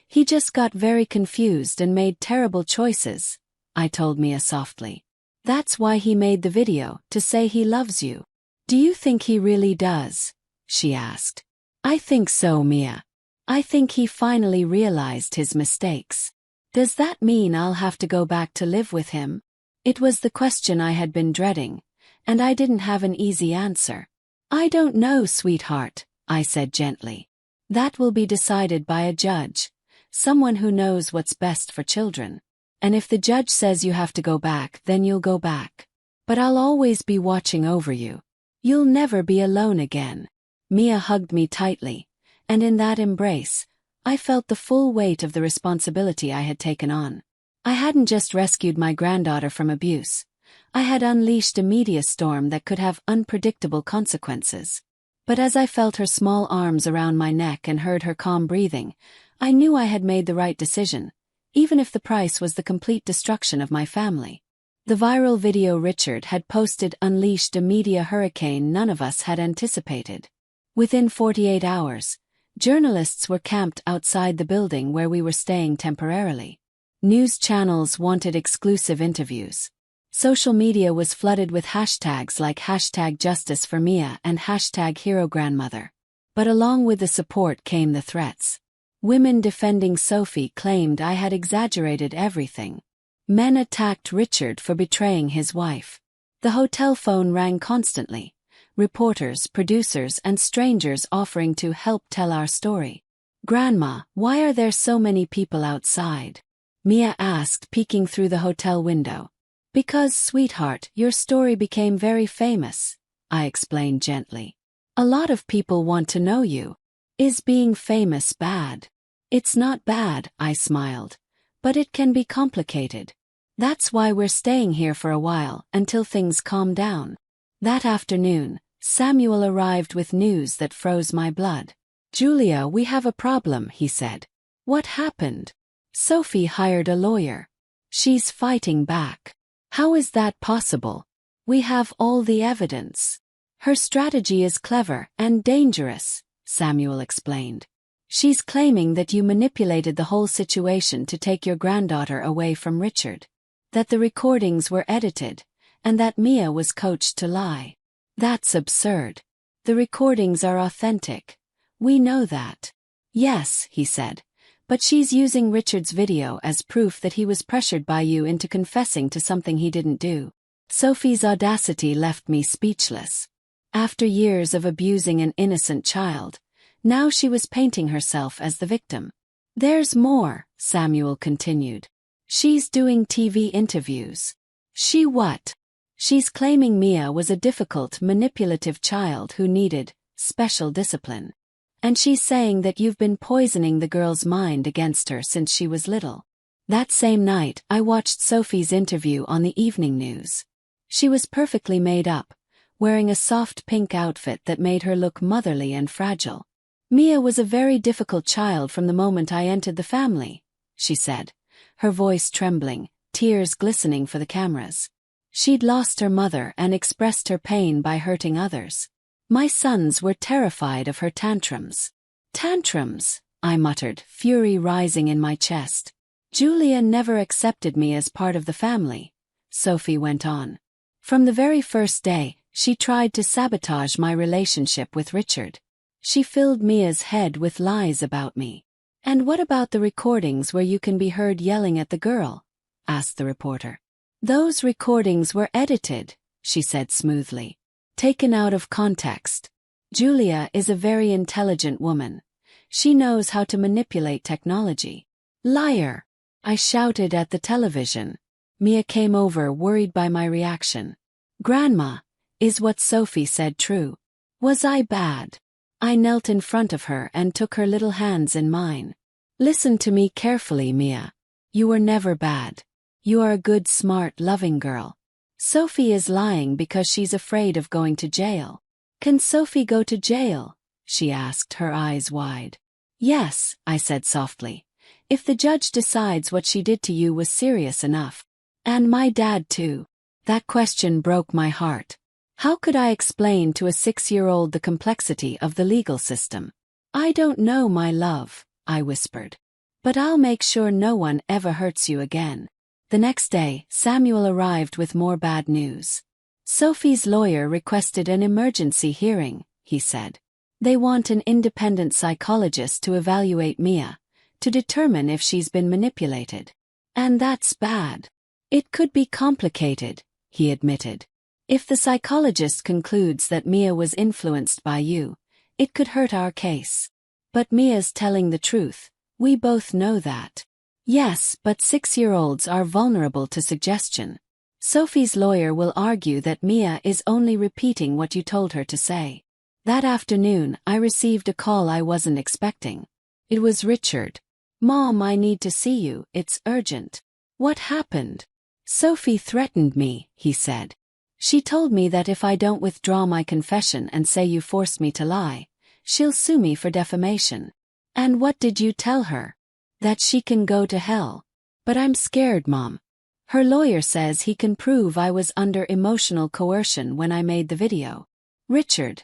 He just got very confused and made terrible choices, I told Mia softly. That's why he made the video, to say he loves you. Do you think he really does? She asked. I think so, Mia. I think he finally realized his mistakes. Does that mean I'll have to go back to live with him? It was the question I had been dreading, and I didn't have an easy answer. I don't know, sweetheart, I said gently. That will be decided by a judge, someone who knows what's best for children. And if the judge says you have to go back, then you'll go back. But I'll always be watching over you. You'll never be alone again. Mia hugged me tightly, and in that embrace, I felt the full weight of the responsibility I had taken on. I hadn't just rescued my granddaughter from abuse. I had unleashed a media storm that could have unpredictable consequences. But as I felt her small arms around my neck and heard her calm breathing, I knew I had made the right decision, even if the price was the complete destruction of my family. The viral video Richard had posted unleashed a media hurricane none of us had anticipated. Within 48 hours, journalists were camped outside the building where we were staying temporarily. News channels wanted exclusive interviews. Social media was flooded with hashtags like #JusticeForMia and #HeroGrandmother. But along with the support came the threats. Women defending Sophie claimed I had exaggerated everything. Men attacked Richard for betraying his wife. The hotel phone rang constantly. Reporters, producers, and strangers offering to help tell our story. Grandma, why are there so many people outside? Mia asked, peeking through the hotel window. Because, sweetheart, your story became very famous, I explained gently. A lot of people want to know you. Is being famous bad? It's not bad, I smiled. But it can be complicated. That's why we're staying here for a while, until things calm down. That afternoon, Samuel arrived with news that froze my blood. Julia, we have a problem, he said. What happened? Sophie hired a lawyer. She's fighting back. How is that possible? We have all the evidence. Her strategy is clever and dangerous, Samuel explained. She's claiming that you manipulated the whole situation to take your granddaughter away from Richard. That the recordings were edited, and that Mia was coached to lie. That's absurd. The recordings are authentic. We know that. Yes, he said. But she's using Richard's video as proof that he was pressured by you into confessing to something he didn't do. Sophie's audacity left me speechless. After years of abusing an innocent child, now she was painting herself as the victim. There's more, Samuel continued. She's doing TV interviews. She what? She's claiming Mia was a difficult, manipulative child who needed special discipline. And she's saying that you've been poisoning the girl's mind against her since she was little. That same night, I watched Sophie's interview on the evening news. She was perfectly made up, wearing a soft pink outfit that made her look motherly and fragile. Mia was a very difficult child from the moment I entered the family, she said, her voice trembling, tears glistening for the cameras. She'd lost her mother and expressed her pain by hurting others. My sons were terrified of her tantrums. Tantrums, I muttered, fury rising in my chest. Julia never accepted me as part of the family, Sophie went on. From the very first day, she tried to sabotage my relationship with Richard. She filled Mia's head with lies about me. "And what about the recordings where you can be heard yelling at the girl?" asked the reporter. "Those recordings were edited," she said smoothly. "Taken out of context. Julia is a very intelligent woman. She knows how to manipulate technology." "Liar!" I shouted at the television. Mia came over, worried by my reaction. "Grandma, is what Sophie said true? Was I bad?" I knelt in front of her and took her little hands in mine. "Listen to me carefully, Mia. You were never bad. You are a good, smart, loving girl. Sophie is lying because she's afraid of going to jail." "Can Sophie go to jail?" she asked, her eyes wide. "Yes," I said softly. "If the judge decides what she did to you was serious enough. And my dad too." That question broke my heart. How could I explain to a 6-year-old the complexity of the legal system? "I don't know, my love," I whispered. "But I'll make sure no one ever hurts you again." The next day, Samuel arrived with more bad news. "Sophie's lawyer requested an emergency hearing," he said. "They want an independent psychologist to evaluate Mia, to determine if she's been manipulated. And that's bad. It could be complicated," he admitted. "If the psychologist concludes that Mia was influenced by you, it could hurt our case. But Mia's telling the truth, we both know that." "Yes, but 6-year-olds are vulnerable to suggestion. Sophie's lawyer will argue that Mia is only repeating what you told her to say." That afternoon, I received a call I wasn't expecting. It was Richard. "Mom, I need to see you, it's urgent." "What happened?" "Sophie threatened me," he said. "She told me that if I don't withdraw my confession and say you forced me to lie, she'll sue me for defamation." "And what did you tell her?" "That she can go to hell." "But I'm scared, Mom. Her lawyer says he can prove I was under emotional coercion when I made the video." "Richard,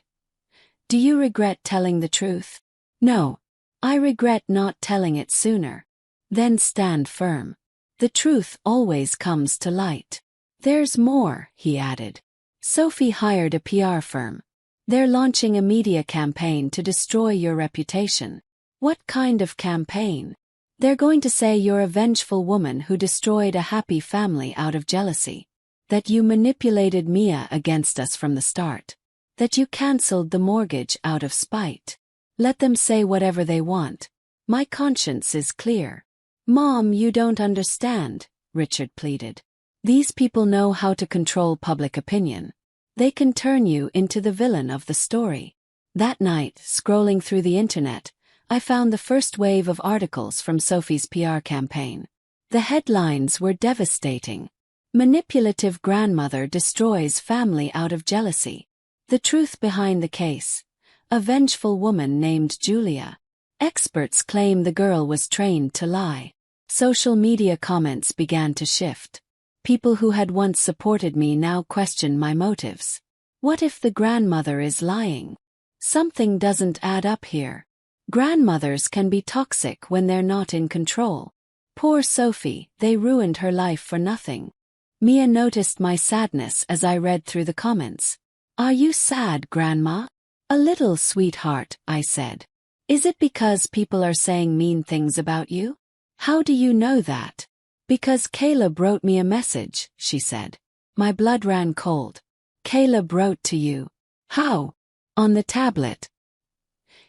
do you regret telling the truth?" "No. I regret not telling it sooner." "Then stand firm. The truth always comes to light." "There's more," he added. "Sophie hired a PR firm. They're launching a media campaign to destroy your reputation." "What kind of campaign?" "They're going to say you're a vengeful woman who destroyed a happy family out of jealousy. That you manipulated Mia against us from the start. That you cancelled the mortgage out of spite." "Let them say whatever they want. My conscience is clear." "Mom, you don't understand," Richard pleaded. "These people know how to control public opinion. They can turn you into the villain of the story." That night, scrolling through the internet, I found the first wave of articles from Sophie's PR campaign. The headlines were devastating. "Manipulative grandmother destroys family out of jealousy." "The truth behind the case. A vengeful woman named Julia." "Experts claim the girl was trained to lie." Social media comments began to shift. People who had once supported me now questioned my motives. What if the grandmother is lying? Something doesn't add up here. Grandmothers can be toxic when they're not in control. Poor Sophie, they ruined her life for nothing. Mia noticed my sadness as I read through the comments. "Are you sad, Grandma?" "A little, sweetheart," I said. "Is it because people are saying mean things about you?" "How do you know that?" "Because Caleb wrote me a message," she said. My blood ran cold. "Caleb wrote to you." "How?" "On the tablet.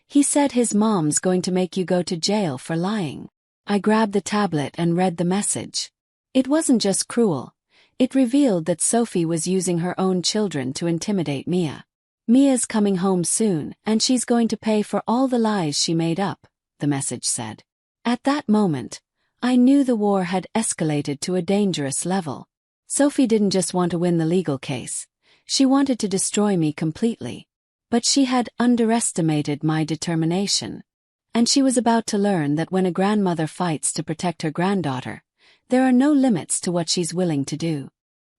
He said his mom's going to make you go to jail for lying." I grabbed the tablet and read the message. It wasn't just cruel. It revealed that Sophie was using her own children to intimidate Mia. "Mia's coming home soon, and she's going to pay for all the lies she made up," the message said. At that moment, I knew the war had escalated to a dangerous level. Sophie didn't just want to win the legal case. She wanted to destroy me completely. But she had underestimated my determination. And she was about to learn that when a grandmother fights to protect her granddaughter, there are no limits to what she's willing to do.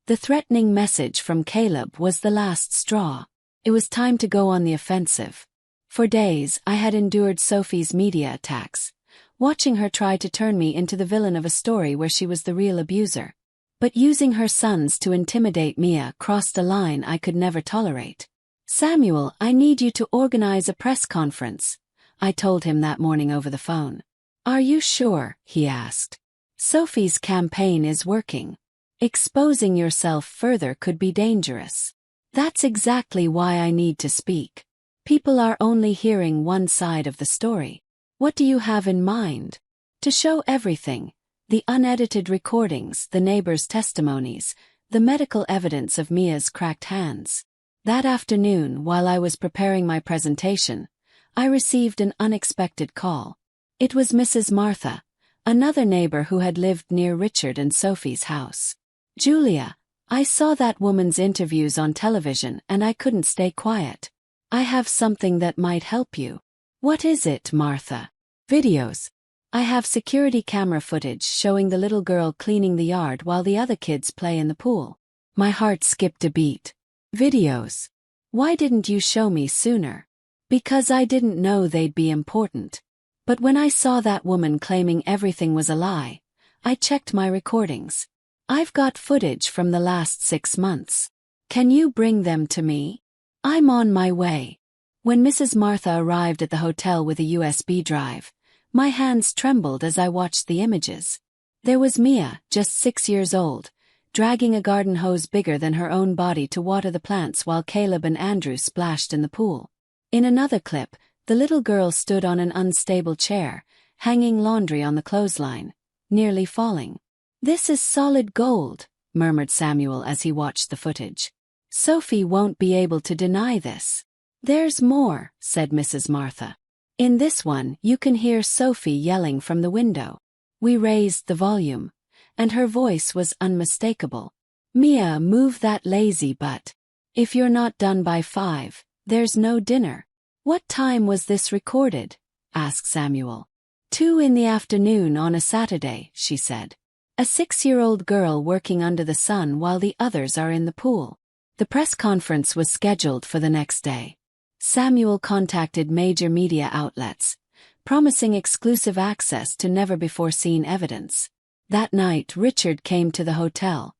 The threatening message from Caleb was the last straw. It was time to go on the offensive. For days, I had endured Sophie's media attacks, watching her try to turn me into the villain of a story where she was the real abuser. But using her sons to intimidate Mia crossed a line I could never tolerate. "Samuel, I need you to organize a press conference," I told him that morning over the phone. "Are you sure?" he asked. "Sophie's campaign is working. Exposing yourself further could be dangerous." "That's exactly why I need to speak. People are only hearing one side of the story." "What do you have in mind?" "To show everything. The unedited recordings, the neighbors' testimonies, the medical evidence of Mia's cracked hands." That afternoon, while I was preparing my presentation, I received an unexpected call. It was Mrs. Martha, another neighbor who had lived near Richard and Sophie's house. "Julia, I saw that woman's interviews on television and I couldn't stay quiet. I have something that might help you." "What is it, Martha?" "Videos. I have security camera footage showing the little girl cleaning the yard while the other kids play in the pool." My heart skipped a beat. "Videos? Why didn't you show me sooner?" "Because I didn't know they'd be important. But when I saw that woman claiming everything was a lie, I checked my recordings. I've got footage from the last 6 months. Can you bring them to me?" "I'm on my way." When Mrs. Martha arrived at the hotel with a USB drive, my hands trembled as I watched the images. There was Mia, just 6 years old, dragging a garden hose bigger than her own body to water the plants while Caleb and Andrew splashed in the pool. In another clip, the little girl stood on an unstable chair, hanging laundry on the clothesline, nearly falling. "This is solid gold," murmured Samuel as he watched the footage. "Sophie won't be able to deny this." "There's more," said Mrs. Martha. "In this one, you can hear Sophie yelling from the window." We raised the volume, and her voice was unmistakable. "Mia, move that lazy butt. If you're not done by 5, there's no dinner." "What time was this recorded?" asked Samuel. 2 in the afternoon on a Saturday, she said. "A 6-year-old girl working under the sun while the others are in the pool." The press conference was scheduled for the next day. Samuel contacted major media outlets, promising exclusive access to never-before-seen evidence. That night, Richard came to the hotel.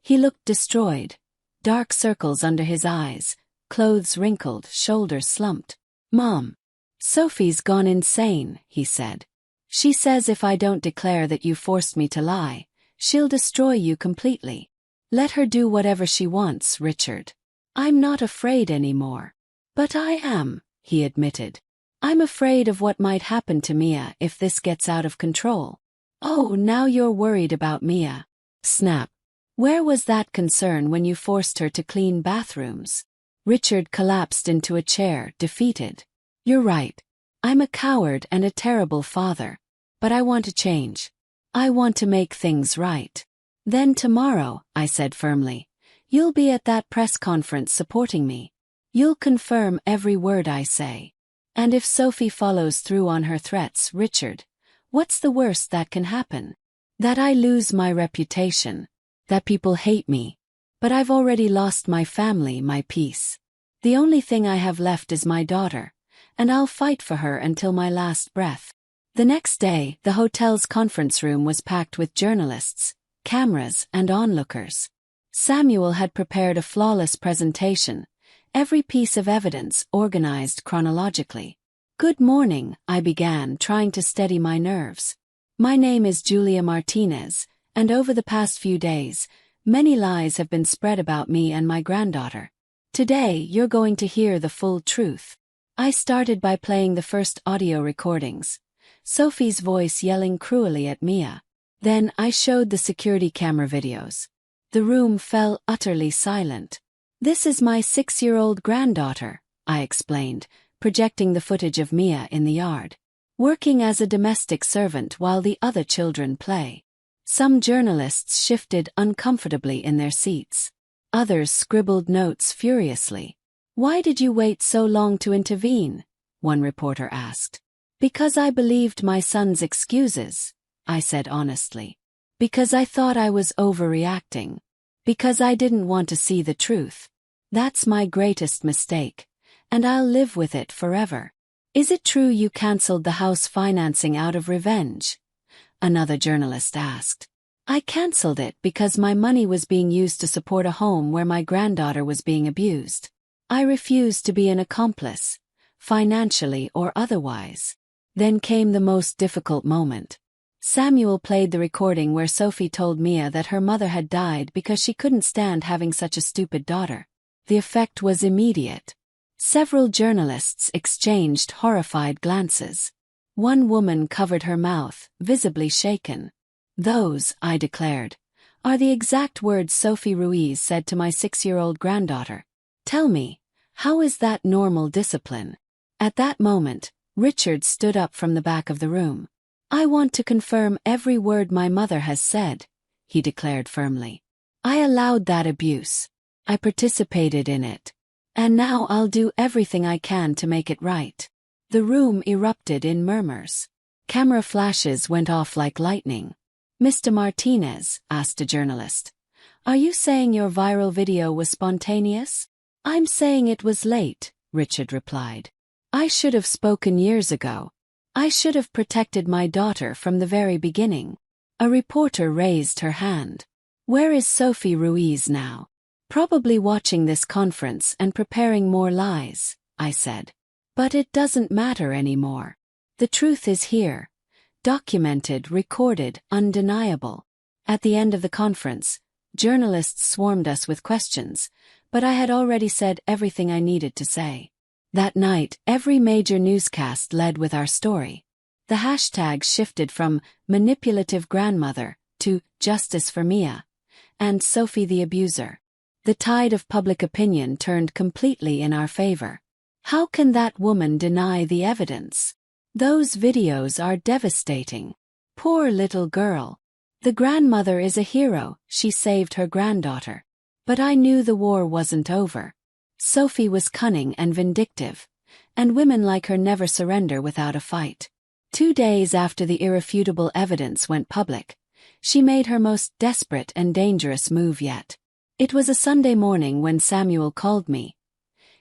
He looked destroyed, dark circles under his eyes, clothes wrinkled, shoulders slumped. "Mom, Sophie's gone insane," he said. "She says if I don't declare that you forced me to lie, she'll destroy you completely." "Let her do whatever she wants, Richard. I'm not afraid anymore." "But I am," he admitted. "I'm afraid of what might happen to Mia if this gets out of control." "Oh, now you're worried about Mia." Snap. "Where was that concern when you forced her to clean bathrooms?" Richard collapsed into a chair, defeated. "You're right. I'm a coward and a terrible father. But I want to change. I want to make things right." "Then tomorrow," I said firmly, "you'll be at that press conference supporting me. You'll confirm every word I say. And if Sophie follows through on her threats, Richard, what's the worst that can happen?" "That I lose my reputation. That people hate me. But I've already lost my family, my peace. The only thing I have left is my daughter, and I'll fight for her until my last breath." The next day, the hotel's conference room was packed with journalists, cameras, and onlookers. Samuel had prepared a flawless presentation, every piece of evidence organized chronologically. "Good morning," I began, trying to steady my nerves. "My name is Julia Martinez, and over the past few days, many lies have been spread about me and my granddaughter. Today, you're going to hear the full truth." I started by playing the first audio recordings, Sophie's voice yelling cruelly at Mia. Then I showed the security camera videos. The room fell utterly silent. "This is my 6-year-old granddaughter," I explained, projecting the footage of Mia in the yard, working as a domestic servant while the other children play. Some journalists shifted uncomfortably in their seats. Others scribbled notes furiously. "Why did you wait so long to intervene?" one reporter asked. "Because I believed my son's excuses," I said honestly. "Because I thought I was overreacting. Because I didn't want to see the truth. That's my greatest mistake, and I'll live with it forever." "Is it true you cancelled the house financing out of revenge?" another journalist asked. "I cancelled it because my money was being used to support a home where my granddaughter was being abused." I refused to be an accomplice, financially or otherwise. Then came the most difficult moment. Samuel played the recording where Sophie told Mia that her mother had died because she couldn't stand having such a stupid daughter. The effect was immediate. Several journalists exchanged horrified glances. One woman covered her mouth, visibly shaken. "Those," I declared, "are the exact words Sophie Ruiz said to my 6-year-old granddaughter. Tell me, how is that normal discipline?" At that moment, Richard stood up from the back of the room. "I want to confirm every word my mother has said," he declared firmly. "I allowed that abuse. I participated in it. And now I'll do everything I can to make it right." The room erupted in murmurs. Camera flashes went off like lightning. "Mr. Martinez," asked a journalist, "are you saying your viral video was spontaneous?" "I'm saying it was late," Richard replied. "I should have spoken years ago. I should have protected my daughter from the very beginning." A reporter raised her hand. "Where is Sophie Ruiz now?" "Probably watching this conference and preparing more lies," I said. "But it doesn't matter anymore. The truth is here. Documented, recorded, undeniable." At the end of the conference, journalists swarmed us with questions, but I had already said everything I needed to say. That night, every major newscast led with our story. The hashtag shifted from "manipulative grandmother" to "justice for Mia" and "Sophie the abuser." The tide of public opinion turned completely in our favor. How can that woman deny the evidence? Those videos are devastating. Poor little girl. The grandmother is a hero, she saved her granddaughter. But I knew the war wasn't over. Sophie was cunning and vindictive, and women like her never surrender without a fight. 2 days after the irrefutable evidence went public, she made her most desperate and dangerous move yet. It was a Sunday morning when Samuel called me.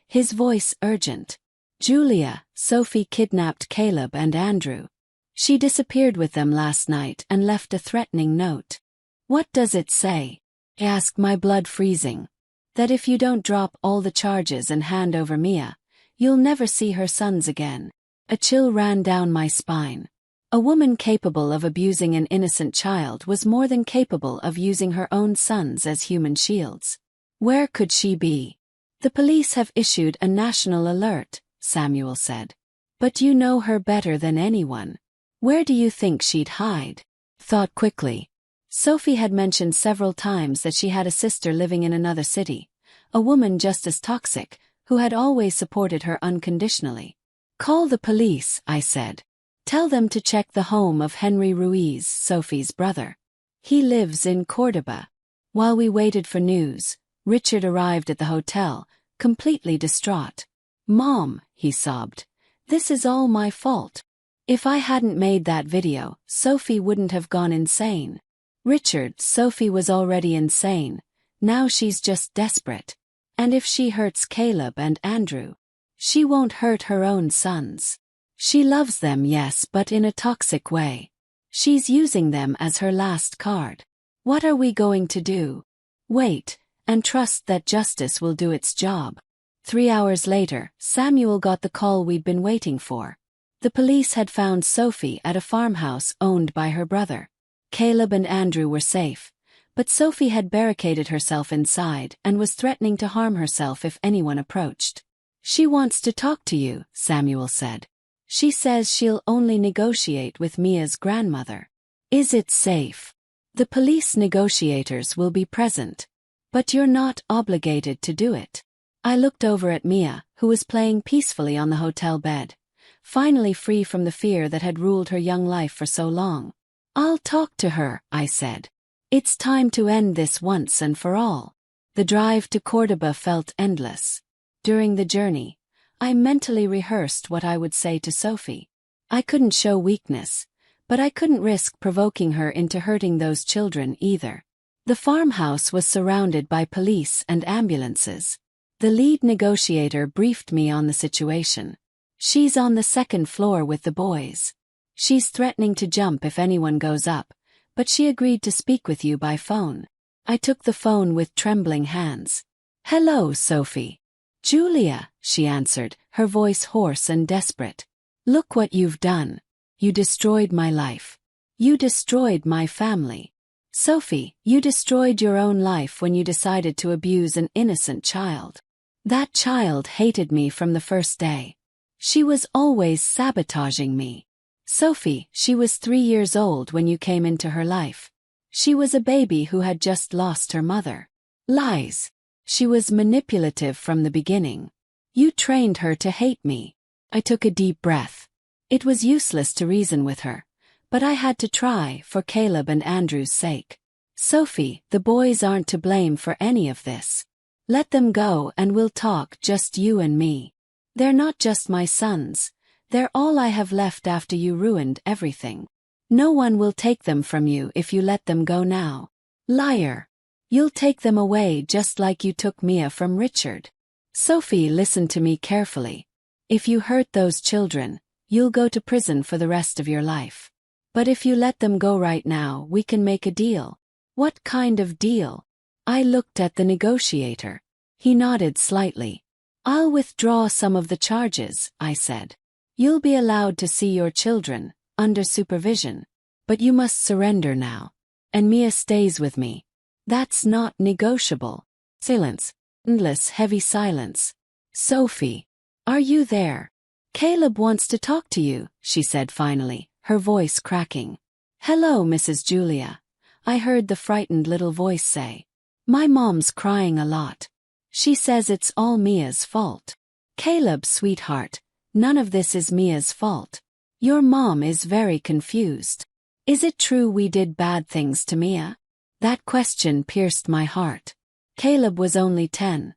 His voice urgent. "Julia, Sophie kidnapped Caleb and Andrew. She disappeared with them last night and left a threatening note." "What does it say?" I asked, my blood freezing. "That if you don't drop all the charges and hand over Mia, you'll never see her sons again." A chill ran down my spine. A woman capable of abusing an innocent child was more than capable of using her own sons as human shields. Where could she be? "The police have issued a national alert," Samuel said. "But you know her better than anyone. Where do you think she'd hide?" Thought quickly. Sophie had mentioned several times that she had a sister living in another city, a woman just as toxic, who had always supported her unconditionally. "Call the police," I said. "Tell them to check the home of Henry Ruiz, Sophie's brother. He lives in Cordoba." While we waited for news, Richard arrived at the hotel, completely distraught. "Mom," he sobbed, "this is all my fault. If I hadn't made that video, Sophie wouldn't have gone insane." "Richard, Sophie was already insane. Now she's just desperate. And if she hurts Caleb and Andrew, she won't hurt her own sons. She loves them, yes, but in a toxic way. She's using them as her last card. What are we going to do? Wait, and trust that justice will do its job." 3 hours later, Samuel got the call we'd been waiting for. The police had found Sophie at a farmhouse owned by her brother. Caleb and Andrew were safe, but Sophie had barricaded herself inside and was threatening to harm herself if anyone approached. "She wants to talk to you," Samuel said. "She says she'll only negotiate with Mia's grandmother." "Is it safe?" "The police negotiators will be present. But you're not obligated to do it." I looked over at Mia, who was playing peacefully on the hotel bed, finally free from the fear that had ruled her young life for so long. "I'll talk to her," I said. "It's time to end this once and for all." The drive to Cordoba felt endless. During the journey, I mentally rehearsed what I would say to Sophie. I couldn't show weakness, but I couldn't risk provoking her into hurting those children either. The farmhouse was surrounded by police and ambulances. The lead negotiator briefed me on the situation. "She's on the 2nd floor with the boys. She's threatening to jump if anyone goes up, but she agreed to speak with you by phone." I took the phone with trembling hands. "Hello, Sophie. Julia, she answered, her voice hoarse and desperate. Look what you've done. You destroyed my life. You destroyed my family. Sophie, you destroyed your own life when you decided to abuse an innocent child. That child hated me from the first day. She was always sabotaging me. Sophie, she was 3 years old when you came into her life. She was a baby who had just lost her mother. Lies. She was manipulative from the beginning. You trained her to hate me. I took a deep breath. It was useless to reason with her, but I had to try for Caleb and Andrew's sake. Sophie, the boys aren't to blame for any of this. Let them go and we'll talk, just you and me. They're not just my sons. They're all I have left after you ruined everything. No one will take them from you if you let them go now. Liar. You'll take them away just like you took Mia from Richard. Sophie, listen to me carefully. If you hurt those children, you'll go to prison for the rest of your life. But if you let them go right now, we can make a deal. What kind of deal? I looked at the negotiator. He nodded slightly. I'll withdraw some of the charges, I said. You'll be allowed to see your children, under supervision. But you must surrender now. And Mia stays with me. That's not negotiable. Silence. Endless, heavy silence. Sophie. Are you there? Caleb wants to talk to you, she said finally, her voice cracking. Hello, Mrs. Julia. I heard the frightened little voice say. My mom's crying a lot. She says it's all Mia's fault. Caleb, sweetheart, none of this is Mia's fault. Your mom is very confused. Is it true we did bad things to Mia? That question pierced my heart. Caleb was only 10.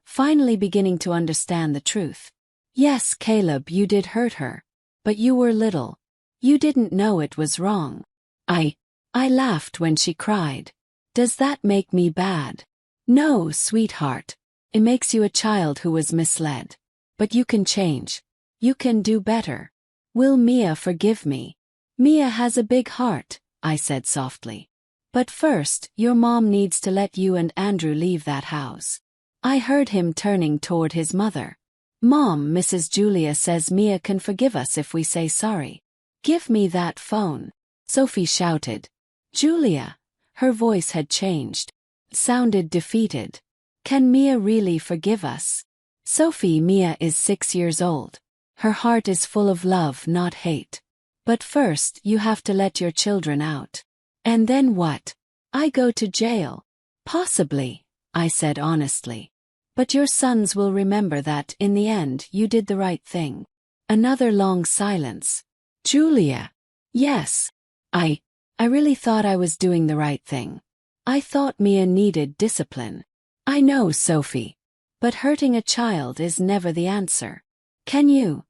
Finally beginning to understand the truth. Yes, Caleb, you did hurt her. But you were little. You didn't know it was wrong. I laughed when she cried. Does that make me bad? No, sweetheart. It makes you a child who was misled. But you can change. You can do better. Will Mia forgive me? Mia has a big heart, I said softly. But first, your mom needs to let you and Andrew leave that house. I heard him turning toward his mother. Mom, Mrs. Julia says Mia can forgive us if we say sorry. Give me that phone. Sophie shouted. Julia. Her voice had changed. It sounded defeated. Can Mia really forgive us? Sophie, Mia is 6 years old. Her heart is full of love, not hate. But first, you have to let your children out. And then what? I go to jail. Possibly, I said honestly. But your sons will remember that, in the end, you did the right thing. Another long silence. Julia. Yes. I really thought I was doing the right thing. I thought Mia needed discipline. I know, Sophie. But hurting a child is never the answer. Can you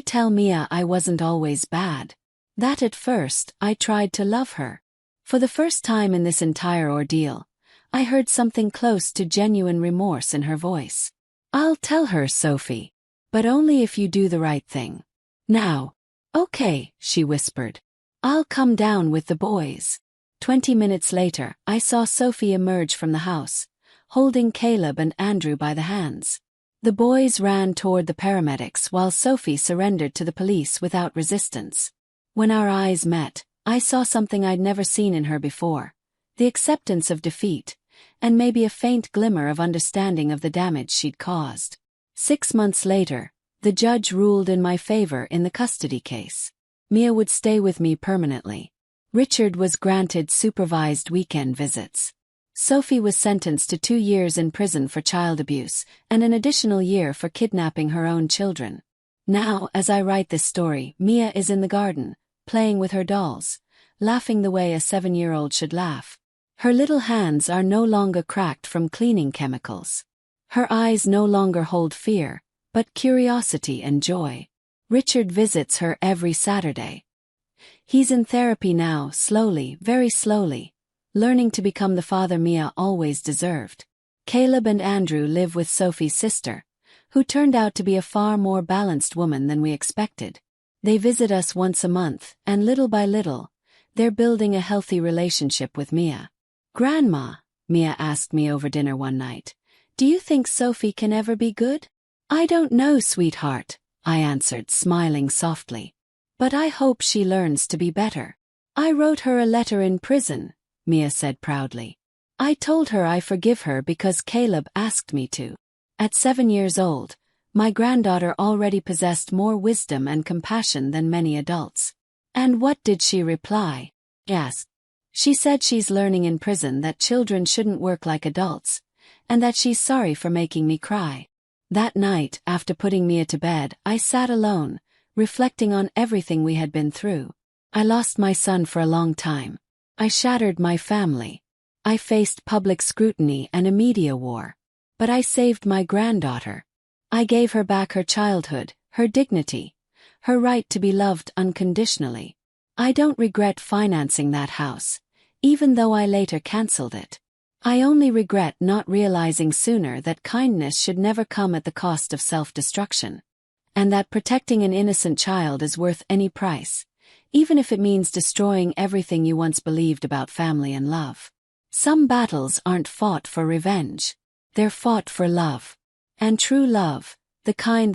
tell Mia I wasn't always bad? That at first, I tried to love her. For the first time in this entire ordeal, I heard something close to genuine remorse in her voice. I'll tell her, Sophie. But only if you do the right thing. Now. Okay, she whispered. I'll come down with the boys. 20 minutes later, I saw Sophie emerge from the house, holding Caleb and Andrew by the hands. The boys ran toward the paramedics while Sophie surrendered to the police without resistance. When our eyes met, I saw something I'd never seen in her before. The acceptance of defeat, and maybe a faint glimmer of understanding of the damage she'd caused. 6 months later, the judge ruled in my favor in the custody case. Mia would stay with me permanently. Richard was granted supervised weekend visits. Sophie was sentenced to 2 years in prison for child abuse and an additional year for kidnapping her own children. Now, as I write this story, Mia is in the garden, playing with her dolls, laughing the way a 7-year-old should laugh. Her little hands are no longer cracked from cleaning chemicals. Her eyes no longer hold fear, but curiosity and joy. Richard visits her every Saturday. He's in therapy now, slowly, very slowly, learning to become the father Mia always deserved. Caleb and Andrew live with Sophie's sister, who turned out to be a far more balanced woman than we expected. They visit us once a month, and little by little, they're building a healthy relationship with Mia. Grandma, Mia asked me over dinner one night, Do you think Sophie can ever be good? I don't know, sweetheart, I answered, smiling softly. But I hope she learns to be better. I wrote her a letter in prison, Mia said proudly. I told her I forgive her because Caleb asked me to. At 7 years old, my granddaughter already possessed more wisdom and compassion than many adults. And what did she reply? Yes. She said she's learning in prison that children shouldn't work like adults, and that she's sorry for making me cry. That night, after putting Mia to bed, I sat alone, reflecting on everything we had been through. I lost my son for a long time. I shattered my family. I faced public scrutiny and a media war. But I saved my granddaughter. I gave her back her childhood, her dignity, her right to be loved unconditionally. I don't regret financing that house, even though I later cancelled it. I only regret not realizing sooner that kindness should never come at the cost of self-destruction, and that protecting an innocent child is worth any price, even if it means destroying everything you once believed about family and love. Some battles aren't fought for revenge. They're fought for love. And true love, the kind that